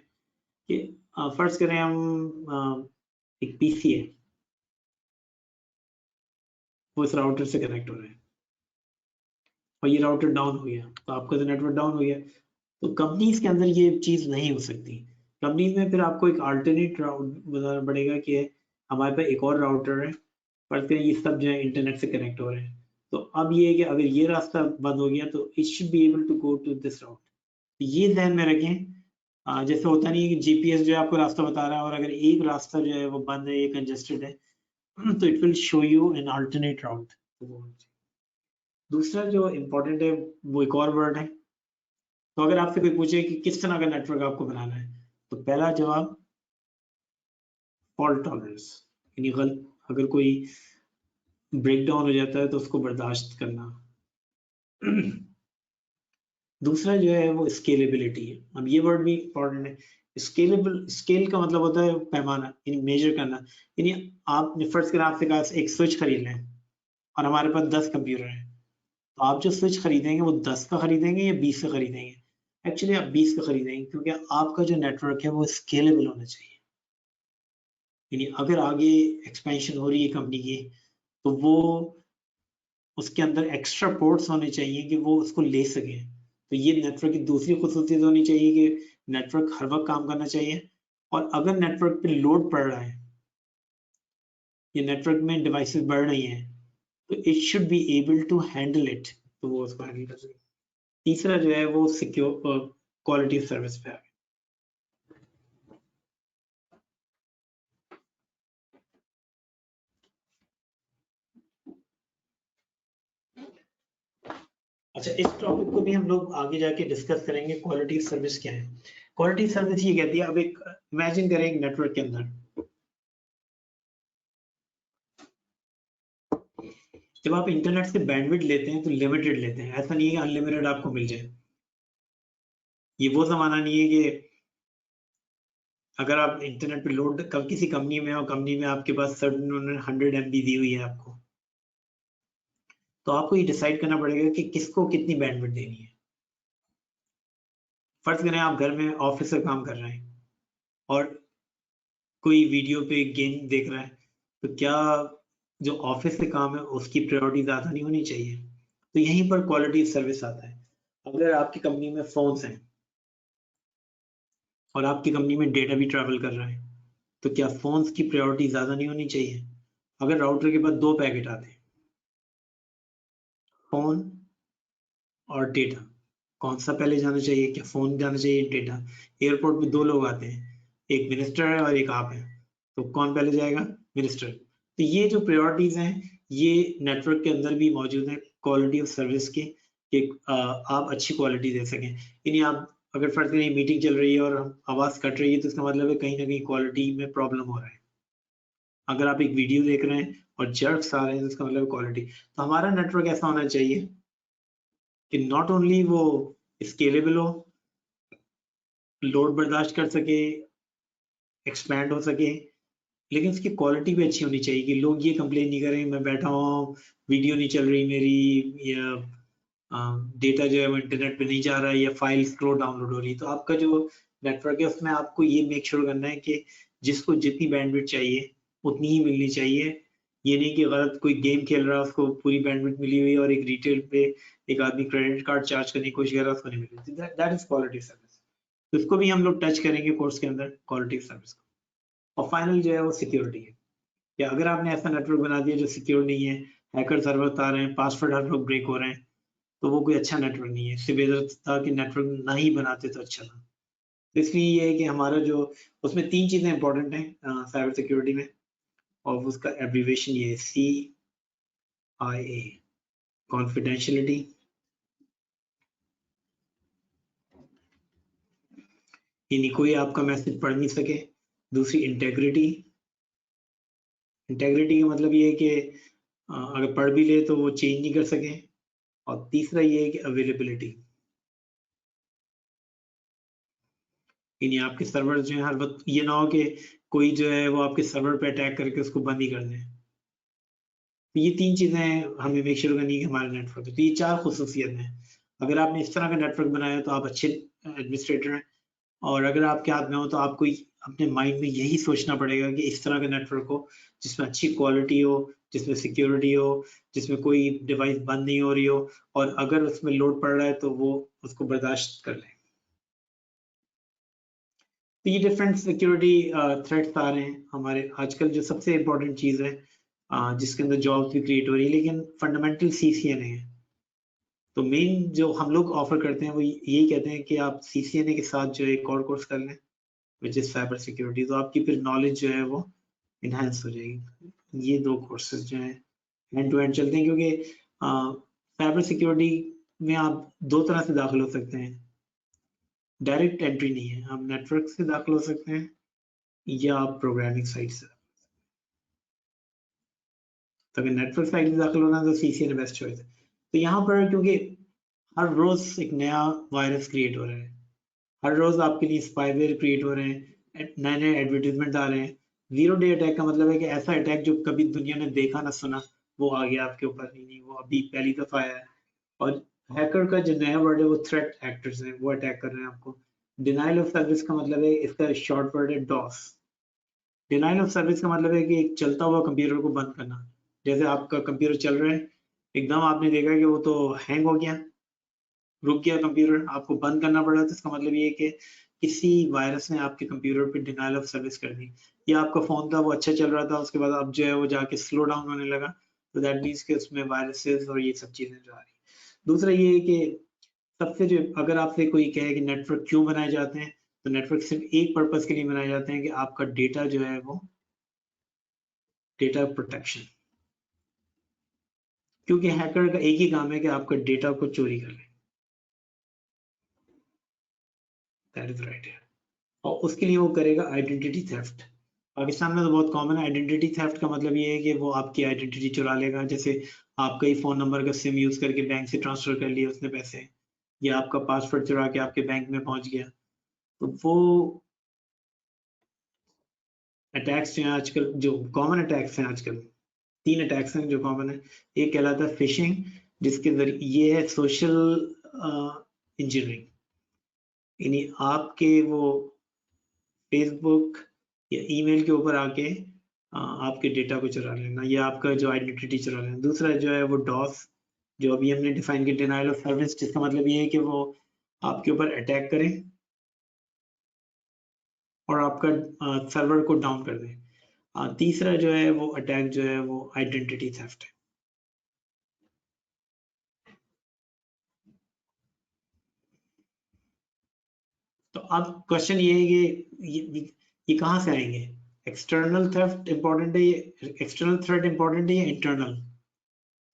कि फर्ज करें हम एक PC है, वो इस राउटर से कनेक्ट हो रहा है, और ये राउटर डाउन हो गया, तो आपका तो नेटवर्क डाउन हो गया। तो कंपनीज के अंदर ये चीज नहीं हो सकती। कंपनीज में फिर आपको एक अल्टरनेट राउट बताना पड़ेगा कि हमारे पास एक और राउटर है, पर ये सब जो है इंटरनेट से कनेक्ट हो रहे हैं। तो अब ये है कि अगर ये रास्ता बंद हो गया तो it should be able to go to this route. ये ध्यान में रखें। जैसे होता नहीं है कि GPS जो है आपको रास्ता बता रहा है, और अगर एक रास्ता जो है वो बंद है, ये कंजेस्टेड है, तो it will show you an alternate route. दूसरा जो इम्पोर्टेंट है वो एक और वर्ड है। तो अगर आपसे कोई पूछे कि किस तरह का नेटवर्क आपको बनाना है, तो पहला जवाब फॉल्ट टॉलरेंस, यानी गलत, अगर कोई ब्रेक डाउन हो जाता है तो उसको बर्दाश्त करना। दूसरा जो है वो स्केलेबिलिटी है। अब ये वर्ड भी इम्पोर्टेंट है। स्केलेबल, स्केल का मतलब होता है पैमाना, यानी मेजर करना। यानी आपने फर्ज कर आपसे कहा एक स्विच खरीद लें, और हमारे पास 10 कंप्यूटर हैं, तो आप जो स्विच खरीदेंगे वो 10 का खरीदेंगे या 20 का खरीदेंगे? एक्चुअली आप 20 का खरीदेंगे, क्योंकि आपका जो नेटवर्क है वो स्केलेबल होना चाहिए। यानी अगर आगे एक्सपेंशन हो रही है कंपनी की, तो वो उसके अंदर एक्स्ट्रा पोर्ट्स होने चाहिए कि वो उसको ले सके। तो ये नेटवर्क की दूसरी खुसूसियत होनी चाहिए कि नेटवर्क हर वक्त काम करना चाहिए, और अगर नेटवर्क पे लोड पड़ रहा है या नेटवर्क में डिवाइसेस बढ़ रही हैं, तो it should be able to handle it, तो वो उसको हैंडल कर सके। तीसरा जो है वो सिक्योर क्वालिटी सर्विस पे आ गया। अच्छा, इस टॉपिक को भी हम लोग आगे जाके डिस्कस करेंगे, क्वालिटी सर्विस क्या है। क्वालिटी सर्विस ये कहती है, अब एक इमेजिन करें एक नेटवर्क के अंदर, जब आप इंटरनेट से बैंडविड्थ लेते हैं तो लिमिटेड लेते हैं, ऐसा नहीं है कि अनलिमिटेड आपको मिल जाए। ये वो जमाना नहीं है कि अगर आप इंटरनेट पे लोड किसी कंपनी में हो, कंपनी में आपके पास सर्टन 100 MB दी हुई है आपको, तो आपको ये डिसाइड करना पड़ेगा कि किसको कितनी बैंडविड्थ देनी है। फर्ज करें आप घर में ऑफिस से काम कर रहे हैं और कोई वीडियो पे गेम देख रहा है, तो क्या जो ऑफिस से काम है उसकी प्रायोरिटी ज़्यादा नहीं होनी चाहिए? तो यहीं पर क्वालिटी सर्विस आता है। अगर आपकी कंपनी में फोन्स हैं और आपकी कंपनी में डेटा भी ट्रैवल कर रहा है, तो क्या फोन्स की प्रायोरिटी ज़्यादा नहीं होनी चाहिए? अगर राउटर के पास 2 पैकेट आते हैं, फोन और डेटा, कौन सा पहले जाना चाहिए? क्या फोन जाना चाहिए, डेटा? एयरपोर्ट में 2 लोग आते हैं, एक मिनिस्टर है और एक आप हैं, तो कौन पहले जाएगा? मिनिस्टर। तो ये जो प्रायोरिटीज हैं ये नेटवर्क के अंदर भी मौजूद है क्वालिटी ऑफ सर्विस की, कि आप अच्छी क्वालिटी दे सकें। यानी आप अगर फर्ज करें मीटिंग चल रही है और आवाज कट रही है, तो इसका मतलब है कहीं ना कहीं क्वालिटी में प्रॉब्लम हो रहा है। अगर आप एक वीडियो देख रहे हैं और जर्क्स आ रहे हैं, तो इसका मतलब क्वालिटी। तो हमारा नेटवर्क ऐसा होना चाहिए कि नॉट ओनली वो स्केलेबल हो, लोड बर्दाश्त कर सके, एक्सपैंड हो सके, लेकिन इसकी क्वालिटी भी अच्छी होनी चाहिए कि लोग ये कंप्लेन नहीं करें मैं बैठा हूँ, वीडियो नहीं चल रही मेरी, या डेटा जो है वो इंटरनेट पे नहीं जा रहा है, या फाइल स्लो डाउनलोड हो रही है। तो आपका जो नेटवर्क है उसमें आपको ये मेक श्योर करना है कि जिसको जितनी बैंडविड्थ चाहिए उतनी ही मिलनी चाहिए। ये नहीं कि गलत कोई गेम खेल रहा है उसको पूरी बैंडविड्थ मिली हुई है और एक रिटेल पे एक आदमी क्रेडिट कार्ड चार्ज करने की कोशिश कर रहा है उसको नहीं मिली। That is quality service. तो इसको भी हम लोग टच करेंगे कोर्स के अंदर, क्वालिटी सर्विस को। और फाइनल जो है वो सिक्योरिटी है, कि अगर आपने ऐसा नेटवर्क बना दिया जो सिक्योर नहीं है, हैकर सर्वर आ रहे हैं, पासवर्ड हर वक्त ब्रेक हो रहे हैं, तो वो कोई अच्छा नेटवर्क नहीं है। इससे बेहतर था कि नेटवर्क ना ही बनाते तो अच्छा था। तो इसलिए ये है कि हमारा जो उसमें 3 चीजें इंपॉर्टेंट हैं साइबर सिक्योरिटी में, और उसका एब्रीविएशन ये है CIA, कॉन्फिडेंशियलिटी, यानी कोई आपका मैसेज पढ़ नहीं सके। दूसरी इंटेग्रिटी, इंटेग्रिटी का मतलब ये है कि अगर पढ़ भी ले तो वो चेंज नहीं कर सके। और तीसरा ये है कि अवेलेबिलिटी, यानी आपके सर्वर जो है हर वक्त ये ना हो कि कोई जो है वो आपके सर्वर पे अटैक करके उसको बंद ही कर दे। तो ये 3 चीजें हमें मेक श्योर करनी है कि हमारे नेटवर्क, तो ये 4 खुसूसियत हैं। अगर आपने इस तरह का नेटवर्क बनाया तो आप अच्छे एडमिनिस्ट्रेटर हैं, और अगर आपके हाथ में हो तो आपको अपने माइंड में यही सोचना पड़ेगा कि इस तरह का नेटवर्क हो जिसमें अच्छी क्वालिटी हो, जिसमें सिक्योरिटी हो, जिसमें कोई डिवाइस बंद नहीं हो रही हो, और अगर उसमें लोड पड़ रहा है तो वो उसको बर्दाश्त कर ले। तो ये डिफरेंट सिक्योरिटी थ्रेट्स आ रहे हैं हमारे आजकल। जो सबसे इम्पोर्टेंट चीज़ है जिसके अंदर जॉब्स भी क्रिएट हो रही है, लेकिन फंडामेंटल CCNA है। तो मेन जो हम लोग ऑफर करते हैं वो यही कहते हैं कि आप CCNA के साथ जो एक और कोर्स कर लें विच इज साइबर सिक्योरिटी, तो आपकी फिर नॉलेज जो है वो इन्हांस हो जाएगी। ये 2 कोर्सेज जो हैं एंड टू एंड चलते हैं, क्योंकि साइबर सिक्योरिटी में आप 2 तरह से दाखिल हो सकते हैं। डायरेक्ट एंट्री नहीं है, आप नेटवर्क से दाखिल हो सकते हैं या आप प्रोग्रामिंग साइड से। तो अगर नेटवर्क साइड से दाखिल होना है तो CCNA बेस्ट चॉइस है। तो यहाँ पर क्योंकि हर रोज एक नया वायरस क्रिएट हो रहा है, हर रोज आपके लिए स्पाईवेयर क्रिएट हो रहे हैं, नए नए एडवर्टीजमेंट आ रहे हैं। 0 डे अटैक का मतलब है कि ऐसा अटैक जो कभी दुनिया ने देखा ना सुना वो आ गया आपके ऊपर। नहीं, वो अभी पहली दफा आया है। और हैकर का जो नया वर्ड है वो थ्रेट एक्टर्स हैं, वो अटैक कर रहे हैं आपको। डिनाइल ऑफ सर्विस का मतलब है, इसका शॉर्ट वर्ड है डॉस। डिनाइल ऑफ सर्विस का मतलब है कि एक चलता हुआ कंप्यूटर को बंद करना। जैसे आपका कंप्यूटर चल रहा है, एकदम आपने देखा कि वो तो हैंग हो गया, रुक गया कंप्यूटर, आपको बंद करना पड़ा, तो इसका मतलब ये है कि किसी वायरस ने आपके कंप्यूटर पे डिनाइल ऑफ सर्विस कर दी। या आपका फोन था वो अच्छा चल रहा था, उसके बाद अब जो है वो जाके स्लो डाउन होने लगा, तो दैट मीन्स कि उसमें वायरसेस और ये सब चीजें जो आ रही। दूसरा ये है कि सबसे जो अगर आपसे कोई कहे कि नेटवर्क क्यों बनाए जाते हैं, तो नेटवर्क सिर्फ एक पर्पज के लिए बनाए जाते हैं कि आपका डेटा जो है वो डेटा प्रोटेक्शन। क्योंकि हैकर का एक ही काम है कि आपका डेटा को चोरी कर ले। That is right. और उसके लिए वो करेगा आइडेंटिटी थेफ्ट। पाकिस्तान में तो बहुत कॉमन है। आइडेंटिटी थेफ्ट का मतलब ये है कि वो आपकी आइडेंटिटी चुरा लेगा। जैसे आपका ही फोन नंबर का सिम यूज करके बैंक से ट्रांसफर कर लिया उसने पैसे, या आपका पासवर्ड चुरा के आपके बैंक में पहुंच गया। तो वो अटैक्स जो हैं आजकल, जो कॉमन अटैक्स हैं आजकल, 3 अटैक्स हैं जो कॉमन है। एक कहलाता है फिशिंग, जिसके जरिए ये है सोशल इंजीनियरिंग, यानी आपके वो फेसबुक या ईमेल के ऊपर आके आपके डेटा को चुरा लेना या आपका जो आइडेंटिटी चुरा लेना। दूसरा जो है वो डॉस, जो अभी हमने डिफाइन किया, डिनायल ऑफ सर्विस, जिसका मतलब ये है कि वो आपके ऊपर अटैक करें और आपका सर्वर को डाउन कर दें। तीसरा जो है वो अटैक जो है वो आइडेंटिटी थेफ्ट है। तो अब क्वेश्चन ये है कि ये कहाँ से आएंगे? एक्सटर्नल थेफ्ट इंपॉर्टेंट है, ये एक्सटर्नल थ्रेट इंपॉर्टेंट है या इंटरनल?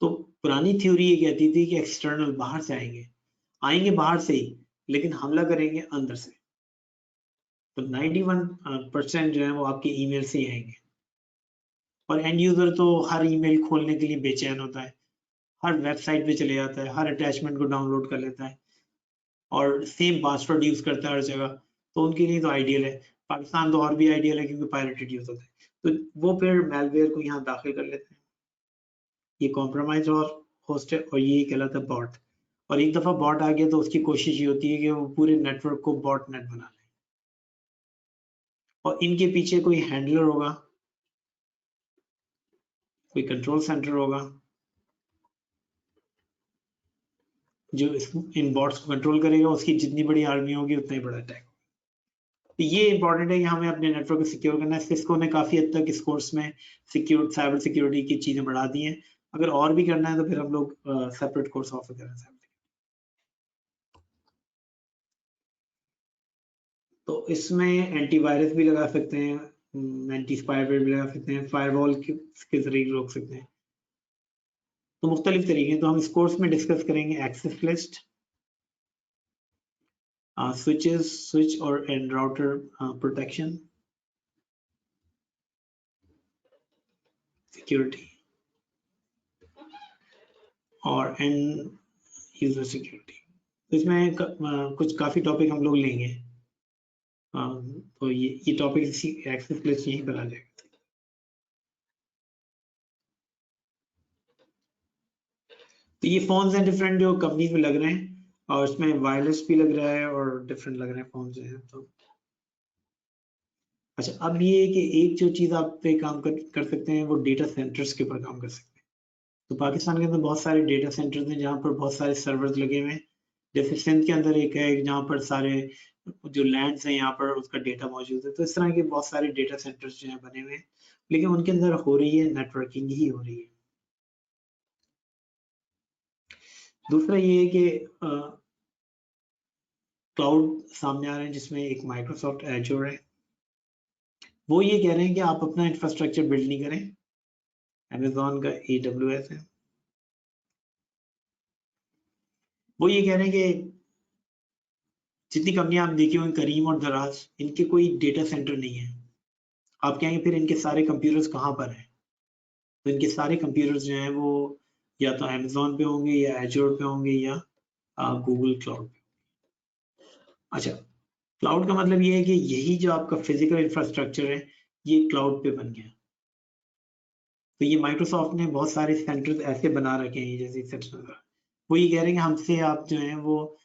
तो पुरानी थ्योरी ये कहती थी कि एक्सटर्नल बाहर से आएंगे बाहर से ही, लेकिन हमला करेंगे अंदर से। तो 91% जो है वो आपके ईमेल से ही आएंगे। और एंड यूजर तो हर ईमेल खोलने के लिए बेचैन होता है, हर वेबसाइट पे चले जाता है, हर अटैचमेंट को डाउनलोड कर लेता है और सेम पासवर्ड यूज करता है हर जगह। तो उनके लिए तो आइडियल है। पाकिस्तान तो और भी आइडियल है क्योंकि पायरेटेड यूज होता है, तो वो फिर मेलवेयर को यहाँ दाखिल कर लेते हैं। ये कॉम्प्रोमाइज और होस्ट है और ये कहलाता है बॉट। और एक दफा बॉट आ गया तो उसकी कोशिश ये होती है कि वो पूरे नेटवर्क को बॉट नेट बना ले और इनके पीछे कोई हैंडलर होगा, कोई कंट्रोल सेंटर होगा जो इन बॉट्स को कंट्रोल करेगा। उसकी जितनी बड़ी आर्मी होगी उतना ही बड़ा अटैक। तो ये इंपॉर्टेंट है कि हमें अपने नेटवर्क को सिक्योर करना है। सिस्को ने काफी हद तक इस कोर्स में साइबर सिक्योरिटी की चीजें बढ़ा दी हैं। अगर और भी करना है तो फिर हम लोग सेपरेट कोर्स ऑफर करें। तो इसमें एंटीवायरस भी लगा सकते हैं, एंटी स्पाईवेयर भी लगा सकते हैं, फायरवॉल के जरिए रोक सकते हैं। तो मुख्तलिफ तरीके। तो हम इस कोर्स में डिस्कस करेंगे एक्सेस लिस्ट, स्विच और एंड राउटर प्रोटेक्शन, सिक्योरिटी और एंड यूजर सिक्योरिटी। तो इसमें कुछ काफी टॉपिक हम लोग लेंगे। तो ये टॉपिक एक्सेस लिस्ट यहीं पर आ जाएगा। तो ये फोन्स हैं डिफरेंट जो कंपनी में लग रहे हैं, और इसमें वायरलेस भी लग रहा है और डिफरेंट लग रहे हैं फोन हैं। तो अच्छा, अब ये है कि एक जो चीज आप पे काम कर सकते हैं वो डेटा सेंटर्स के ऊपर काम कर सकते हैं। तो पाकिस्तान के अंदर बहुत सारे डेटा सेंटर्स हैं जहाँ पर बहुत सारे सर्वर्स लगे हुए हैं। जैसे सिंध के अंदर एक है जहाँ पर सारे जो लैंड्स हैं यहाँ पर उसका डेटा मौजूद है। तो इस तरह के बहुत सारे डेटा सेंटर्स जो हैं बने हुए हैं, लेकिन उनके अंदर हो रही है नेटवर्किंग ही हो रही है। दूसरा ये है कि क्लाउड सामने आ रहे हैं जिसमें एक माइक्रोसॉफ्ट एजोर है। वो ये कह रहे हैं कि आप अपना इंफ्रास्ट्रक्चर बिल्ड नहीं करें, अमेजोन का AWS है। वो ये कह रहे हैं कि जितनी कंपनियां आप देखी होंगी, करीम और दराज, इनके कोई डेटा सेंटर नहीं है। आप कहेंगे फिर इनके सारे कंप्यूटर्स कहाँ पर हैं? तो इनके सारे कंप्यूटर्स जो हैं वो या तो अमेजोन पे होंगे या एजोर पे होंगे या गूगल क्लाउड पे। अच्छा, क्लाउड का मतलब ये है कि यही जो आपका फिजिकल इंफ्रास्ट्रक्चर है ये क्लाउड पे बन गया। तो ये माइक्रोसॉफ्ट ने बहुत सारे सेंटर्स ऐसे बना रखे हैं, जैसे सेंटर वो ये कह रहे हैं कि हमसे आप जो है वो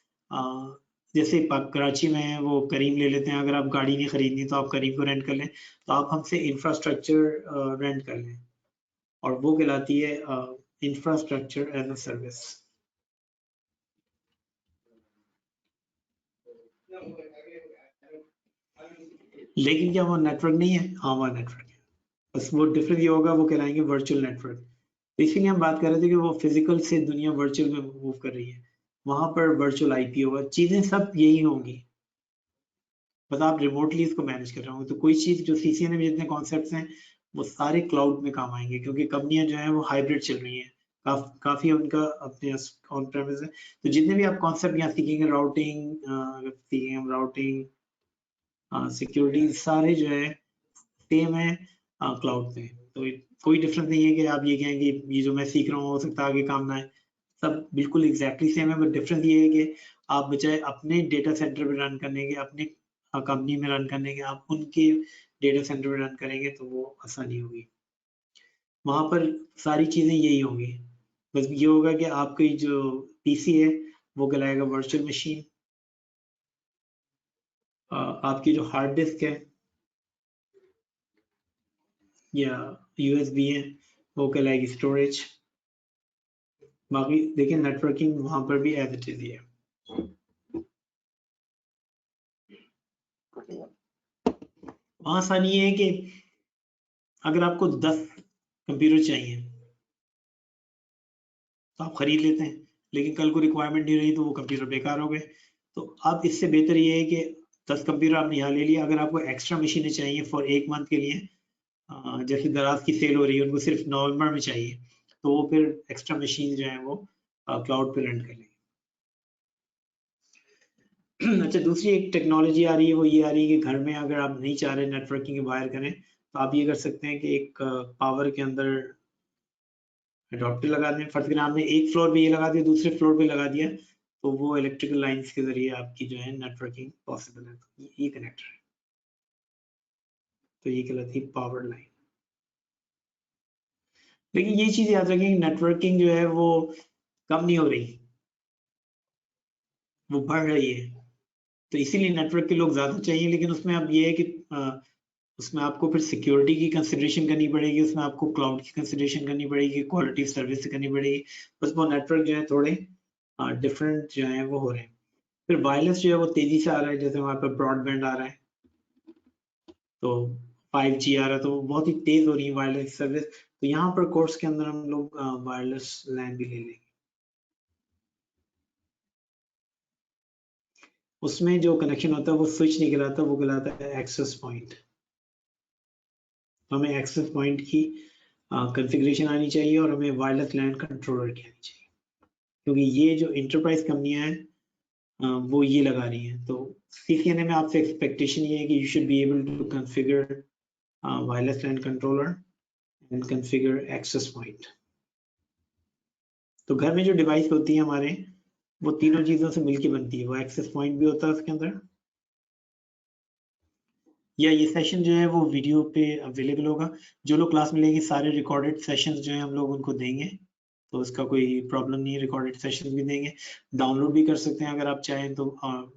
जैसे कराची में है वो करीम ले लेते हैं। अगर आप गाड़ी नहीं खरीदनी तो आप करीम को रेंट कर लें, तो आप हमसे इंफ्रास्ट्रक्चर रेंट कर लें, और वो कहलाती है इंफ्रास्ट्रक्चर एज अ सर्विस। लेकिन क्या वो नेटवर्क नहीं है? हाँ, वो नेटवर्क है, बस वो डिफरेंस ये होगा, वो कहलाएंगे वर्चुअल नेटवर्क। तो इसीलिए हम बात कर रहे थे कि वो फिजिकल से दुनिया वर्चुअल में मूव कर रही है। वहां पर वर्चुअल IP होगा, चीजें सब यही होंगी, बस आप रिमोटली इसको मैनेज कर रहे होंगे। तो कोई चीज जो CCNA में जितने कॉन्सेप्ट्स हैं वो सारे क्लाउड में काम आएंगे, क्योंकि कंपनियां जो है वो हाइब्रिड चल रही हैं। काफी उनका अपने ऑन प्रेमिस है। तो जितने भी आप कॉन्सेप्ट यहाँ सीखेंगे, राउटिंग सिक्योरिटी, सारे जो है सेम है क्लाउड पे। तो कोई डिफरेंस नहीं है कि आप ये कहेंगे ये जो मैं सीख रहा हूँ हो सकता है आगे काम ना आए। सब बिल्कुल एग्जैक्टली सेम है, बट डिफरेंस ये है कि आप बजाय अपने डेटा सेंटर पे रन करने के, अपने कंपनी में रन करने के, आप उनके डेटा सेंटर पे रन करेंगे तो वो आसानी होगी। वहां पर सारी चीजें यही होंगी, बस ये होगा कि आपकी जो पीसी है वो कहलाएगा वर्चुअल मशीन, आपकी जो हार्ड डिस्क है या यूएसबी है वो कहलाएगी स्टोरेज। बाकी देखिए नेटवर्किंग वहां पर भी एज इट इज है। वहां आसानी ये है कि अगर आपको 10 कंप्यूटर चाहिए तो आप खरीद लेते हैं, लेकिन कल को रिक्वायरमेंट नहीं रही तो वो कंप्यूटर बेकार हो गए। तो अब इससे बेहतर ये है कि 10 कंप्यूटर आपने यहाँ ले लिया, अगर आपको एक्स्ट्रा मशीनें चाहिए फॉर 1 मंथ के लिए, जैसे दराज की सेल हो रही है उनको सिर्फ नवंबर में चाहिए, तो वो फिर एक्स्ट्रा मशीन जो है वो क्लाउड पे रेंट कर लेंगे। अच्छा, दूसरी एक टेक्नोलॉजी आ रही है, वो ये आ रही है कि घर में अगर आप नहीं चाह रहे नेटवर्किंग के वायर करें तो आप ये कर सकते हैं कि एक पावर के अंदर अडॉप्टर लगा दें। फर्ज करें आपने एक फ्लोर पे ये लगा दिया, दूसरे फ्लोर पे लगा दिया, तो वो इलेक्ट्रिकल लाइंस के जरिए आपकी जो है नेटवर्किंग पॉसिबल है। तो ये कनेक्टर है, तो ये कहलाती है पावर लाइन। लेकिन ये चीज याद रखें, नेटवर्किंग जो है वो कम नहीं हो रही, वो बढ़ रही है। तो इसीलिए नेटवर्क के लोग ज्यादा चाहिए, लेकिन उसमें अब ये है कि उसमें आपको फिर सिक्योरिटी की कंसिडरेशन करनी पड़ेगी, उसमें आपको क्लाउड की कंसिडरेशन करनी पड़ेगी, क्वालिटी ऑफ सर्विस करनी पड़ेगी। बस वो नेटवर्क जो है थोड़े डिफरेंट जो है वो हो रहे हैं। फिर वायरलेस जो है वो तेजी से आ रहा है, जैसे वहां पर ब्रॉडबैंड आ रहा है, तो 5G आ रहा है, तो बहुत ही तेज हो रही है वायरलेस सर्विस। तो यहाँ पर कोर्स के अंदर हम लोग वायरलेस लैन भी ले लेंगे। उसमें जो कनेक्शन होता है वो स्विच नहीं कहलाता, वो कहलाता है एक्सेस पॉइंट। तो हमें एक्सेस पॉइंट की कॉन्फ़िगरेशन आनी चाहिए और हमें वायरलेस लैन कंट्रोलर की आनी चाहिए, क्योंकि ये जो इंटरप्राइज कंपनियां हैं वो ये लगा रही हैं। तो CCNA में आपसे एक्सपेक्टेशन ये है कि you should be able to configure wireless LAN controller and configure access point. तो घर में जो डिवाइस होती है हमारे, वो तीनों चीजों से मिलके बनती है। वो एक्सेस पॉइंट भी होता है उसके अंदर, या ये सेशन जो है वो वीडियो पे अवेलेबल होगा। जो लोग क्लास में लेंगे सारे रिकॉर्डेड सेशंस जो है हम लोग उनको देंगे, तो उसका कोई प्रॉब्लम नहीं है, रिकॉर्डेड सेशन भी देंगे। डाउनलोड भी कर सकते हैं अगर आप चाहें तो,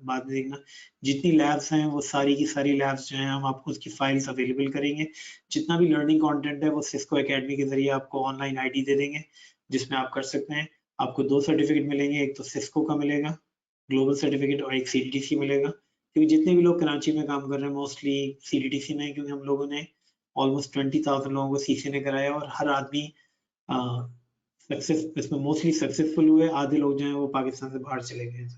बाद में देखना। जितनी लैब्स हैं वो सारी की सारी लैब्स जो हैं हम आपको उसकी फाइल्स अवेलेबल करेंगे। जितना भी लर्निंग कंटेंट है वो सिस्को एकेडमी के जरिए आपको ऑनलाइन आईडी दे देंगे, जिसमें आप कर सकते हैं। आपको 2 सर्टिफिकेट मिलेंगे, एक तो सिस्को का मिलेगा ग्लोबल सर्टिफिकेट, और एक CDTC मिलेगा। क्योंकि जितने भी लोग कराची में काम कर रहे हैं मोस्टली CDTC में, क्योंकि हम लोगों ने ऑलमोस्ट 20,000 लोगों को CCNA कराया और हर आदमी सक्सेस इसमें मोस्टली सक्सेसफुल हुए। आधे लोग जो हैं वो पाकिस्तान से बाहर चले गए हैं।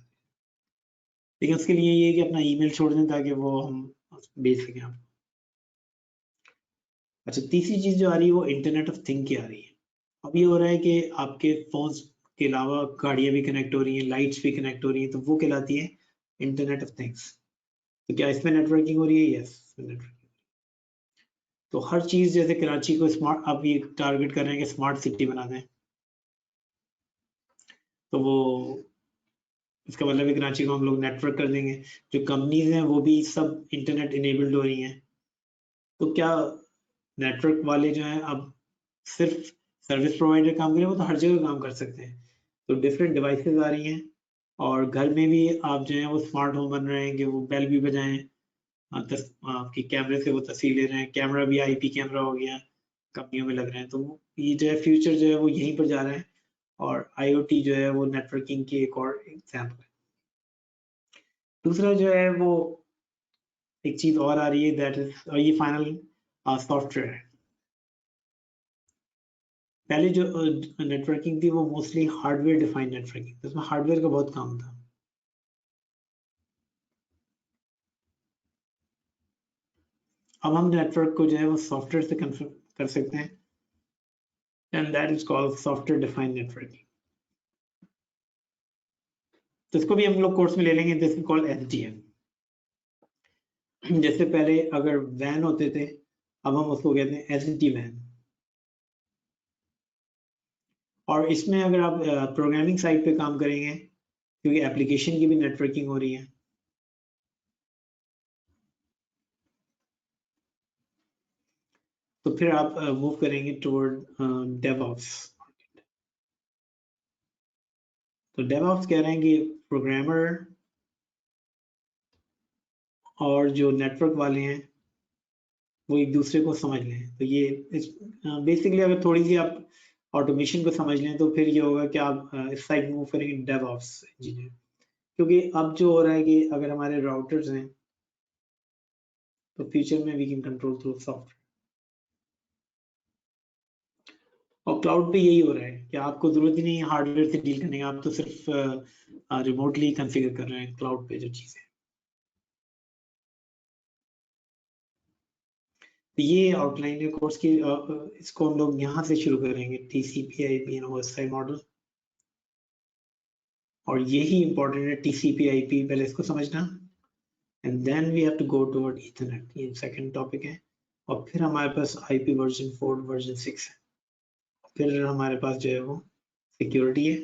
लेकिन उसके लिए ये है कि अपना ईमेल छोड़ दें ताकि वो हम भेज सकें आपको। अच्छा, तीसरी चीज जो आ रही है वो इंटरनेट ऑफ थिंग की आ रही है। अब ये हो रहा है कि आपके फोन्स के अलावा गाड़ियां भी कनेक्ट हो रही हैं, लाइट्स भी कनेक्ट हो रही हैं, तो वो कहलाती है इंटरनेट ऑफ थिंग्स। तो क्या इसमें नेटवर्किंग हो रही है? Yes, networking. तो हर चीज, जैसे कराची को स्मार्ट, अब ये टारगेट कर रहे हैं कि स्मार्ट सिटी बना दें, तो वो इसका मतलब है कराची को हम लोग नेटवर्क कर देंगे। जो कंपनीज हैं वो भी सब इंटरनेट इनेबल्ड हो रही हैं। तो क्या नेटवर्क वाले जो हैं अब सिर्फ सर्विस प्रोवाइडर काम करें? वो तो हर जगह काम कर सकते हैं। तो डिफरेंट डिवाइसेस आ रही हैं, और घर में भी आप जो है वो स्मार्ट होम बन रहे हैं कि वो बेल भी बजाएं, आपके कैमरे से वो तस्वीर ले रहे हैं। कैमरा भी IP कैमरा हो गया, कंपनियों में लग रहे हैं। तो ये जो है फ्यूचर जो है वो यहीं पर जा रहा है, और IoT जो है वो नेटवर्किंग की एक और एग्जाम्पल है। दूसरा जो है वो एक चीज और आ रही है, दैट इज, और ये फाइनल सॉफ्टवेयर है। पहले जो नेटवर्किंग थी वो मोस्टली हार्डवेयर डिफाइंड नेटवर्किंग, तो उसमें हार्डवेयर का बहुत काम था। अब हम नेटवर्क को जो है वो सॉफ्टवेयर से कर सकते हैं, and that is called software defined networking. तो इसको भी हम लोग कोर्स में ले लेंगे, दिस इज कॉल्ड SDN। जैसे पहले अगर वैन होते थे, अब हम उसको कहते हैं SD वैन। और इसमें अगर आप प्रोग्रामिंग साइड पे काम करेंगे, क्योंकि एप्लीकेशन की भी नेटवर्किंग हो रही है, तो फिर आप मूव करेंगे टुवर्ड डेवऑप्स। तो डेवऑप्स कह रहे हैं कि प्रोग्रामर और जो नेटवर्क वाले हैं वो एक दूसरे को समझ लें। तो ये बेसिकली अगर थोड़ी सी आप ऑटोमेशन को समझ लें तो फिर ये होगा कि आप इस साइड मूव करेंगे डेवऑप्स इंजीनियर। क्योंकि अब जो हो रहा है कि अगर हमारे राउटर्स हैं तो फ्यूचर में we can control through software. और क्लाउड पे यही हो रहा है कि आपको जरूरत ही नहीं है हार्डवेयर से डील करने का, आप तो सिर्फ रिमोटली कंफिगर कर रहे हैं क्लाउड पे जो चीजें। तो ये आउटलाइन है कोर्स की। इसको हम लोग यहाँ से शुरू करेंगे, TCP/IP OSI मॉडल। और यही इंपॉर्टेंट है, TCP/IP पहले इसको समझना, and then we have to go toward Ethernet, ये सेकंड टॉपिक है। और फिर हमारे पास IP वर्जन 4 वर्जन 6 है। फिर हमारे पास जो है वो सिक्योरिटी है,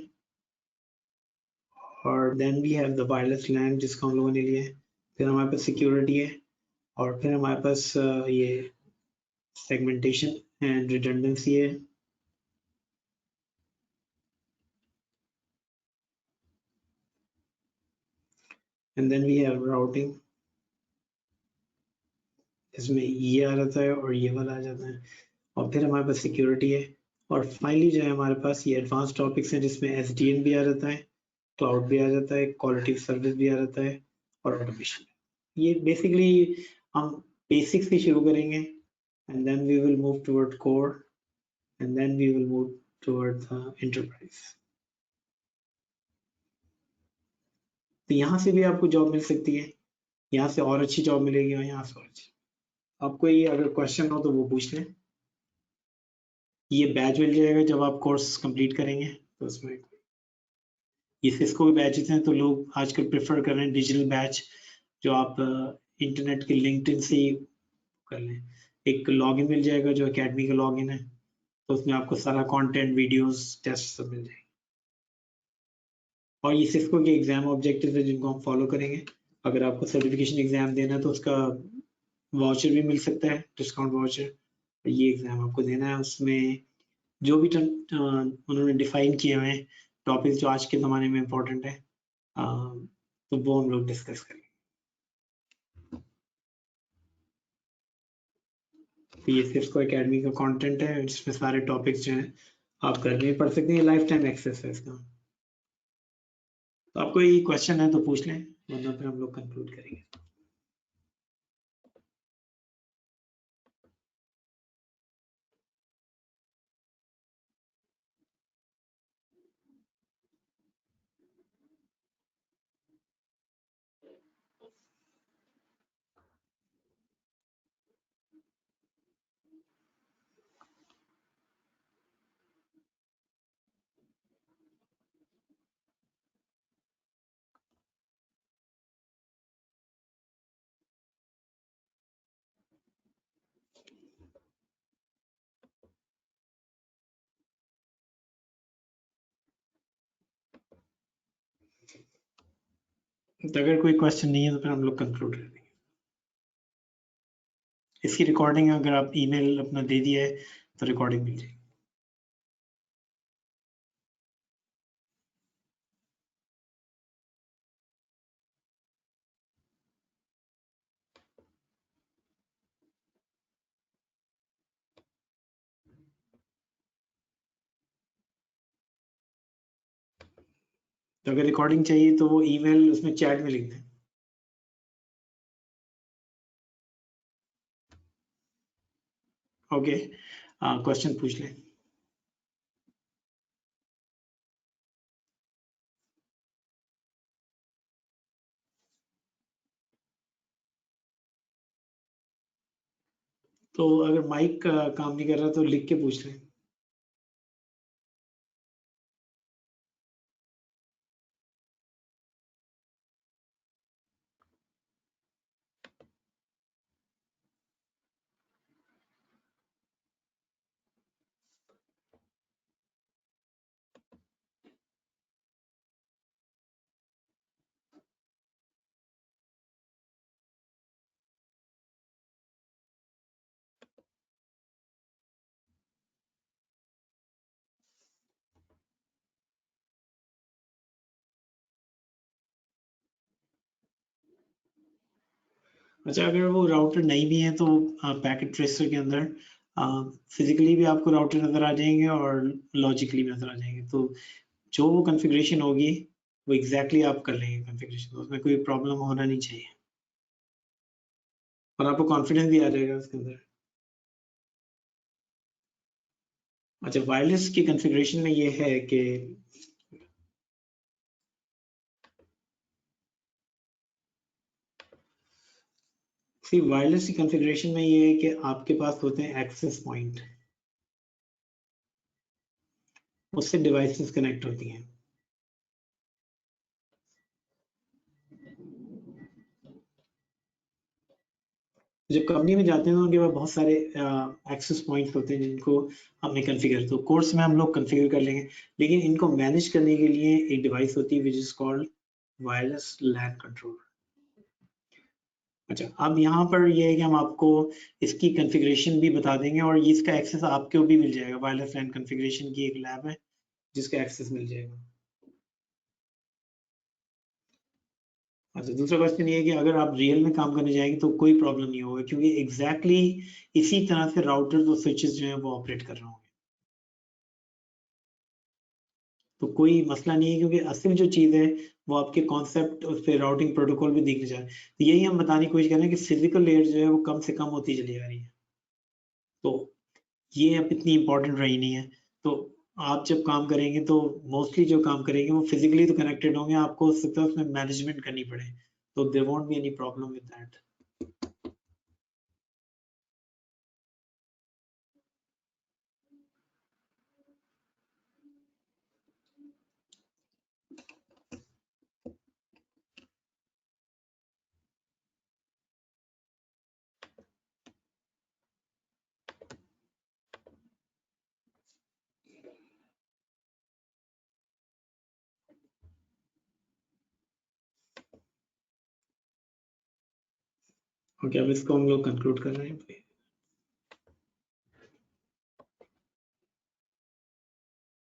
और then we have the wireless LAN जिसको हम लोगों ने लिया है। फिर हमारे पास सिक्योरिटी है, और फिर हमारे पास ये सेगमेंटेशन एंड रिडंडेंसी है। And then we have routing, इसमें ये आ जाता है और ये वाला आ जाता है। और फिर हमारे पास सिक्योरिटी है, और फाइनली जो है हमारे पास ये एडवांस टॉपिक्स हैं जिसमें SDN भी आ जाता है, क्लाउड भी आ जाता है, क्वालिटी सर्विस भी आ जाता है, और ऑटोमेशन। ये बेसिकली हम बेसिक्स से शुरू करेंगे, and then we will move toward core, and then we will move toward the enterprise. तो यहाँ से भी आपको जॉब मिल सकती है, यहाँ से और अच्छी जॉब मिलेगी, और यहाँ से और अच्छी। आपको ये अगर क्वेश्चन हो तो वो पूछ लें। ये बैच मिल जाएगा जब आप कोर्स कंप्लीट करेंगे, तो उसमें ये सिस्को के बैचेस हैं, तो लोग आजकल प्रेफर कर रहे हैं डिजिटल बैच, जो आप इंटरनेट के लिंक्डइन से ही कर लें। एक लॉगिन मिल जाएगा जो एकेडमी का लॉगिन है, तो उसमें आपको सारा कंटेंट, वीडियोस, टेस्ट सब मिल जाएंगे। और ये सिस्को के एग्जाम ऑब्जेक्टिव है जिनको हम फॉलो करेंगे। अगर आपको सर्टिफिकेशन एग्जाम देना है तो उसका वाउचर भी मिल सकता है, डिस्काउंट वाउचर। ये एग्जाम आपको देना है, उसमें जो भी उन्होंने डिफाइन किए हुए हैं टॉपिक जो आज के ज़माने में इम्पोर्टेंट है, तो वो हम लोग डिस्कस करेंगे। तो ये सिस्को एकेडमी का कंटेंट है, इसमें सारे टॉपिक्स जो हैं आप घर में पढ़ सकते हैं, लाइफ टाइम एक्सेस है इसका। तो आपको ये क्वेश्चन है तो पूछ लें, वरना फिर हम लोग कंक्लूड करेंगे। तो अगर कोई क्वेश्चन नहीं है तो फिर हम लोग कंक्लूड कर देंगे। इसकी रिकॉर्डिंग अगर आप ईमेल अपना दे दिया है तो रिकॉर्डिंग मिल जाएगी। तो अगर रिकॉर्डिंग चाहिए तो वो ईमेल उसमें चैट में लिख दें। ओके, क्वेश्चन पूछ लें। तो अगर माइक काम नहीं कर रहा तो लिख के पूछ लें। अच्छा, अगर वो राउटर नहीं भी है तो पैकेट ट्रेसर के अंदर फिजिकली भी आपको राउटर नजर आ जाएंगे और लॉजिकली भी नजर आ जाएंगे, तो जो वो कॉन्फ़िगरेशन होगी वो एग्जैक्टली आप कर लेंगे कॉन्फ़िगरेशन, उसमें कोई प्रॉब्लम होना नहीं चाहिए और आपको कॉन्फिडेंस भी आ जाएगा उसके अंदर। अच्छा, वायरलेस की कॉन्फ़िगरेशन में ये है कि वायरलेस की कॉन्फ़िगरेशन में ये है कि आपके पास होते हैं एक्सेस पॉइंट, उससे डिवाइसेस कनेक्ट होती हैं। जब कंपनी में जाते हैं तो उनके पास बहुत सारे एक्सेस पॉइंट्स होते हैं जिनको हमने कॉन्फ़िगर, तो कोर्स में हम लोग कॉन्फ़िगर कर लेंगे, लेकिन इनको मैनेज करने के लिए एक डिवाइस होती है which is called wireless LAN controller. अच्छा, अब यहाँ पर ये है कि हम आपको इसकी कॉन्फ़िगरेशन भी बता देंगे और इसका एक्सेस आपको भी मिल जाएगा। वायरलेस लैन कॉन्फ़िगरेशन की एक लैब है जिसका एक्सेस मिल जाएगा। अच्छा, दूसरा क्वेश्चन ये है कि अगर आप रियल में काम करने जाएंगे तो कोई प्रॉब्लम नहीं होगा, क्योंकि एग्जैक्टली इसी तरह से राउटर्स और स्विचेस जो हैं वो ऑपरेट कर रहे होंगे, तो कोई मसला नहीं है, क्योंकि असल जो चीज़ है वो आपके कॉन्सेप्ट उस पर राउटिंग प्रोटोकॉल भी दिखने जा रहे हैं। तो यही हम बताने की कोशिश कर रहे हैं कि फिजिकल लेयर जो है वो कम से कम होती चली जा रही है, तो ये अब इतनी इंपॉर्टेंट रही नहीं है। तो आप जब काम करेंगे तो मोस्टली जो काम करेंगे वो फिजिकली तो कनेक्टेड होंगे, आपको हो सकता है उसमें मैनेजमेंट करनी पड़े, तो there won't be any problem with that. Okay, अब इसको हम लोग कंक्लूड कर रहे हैं।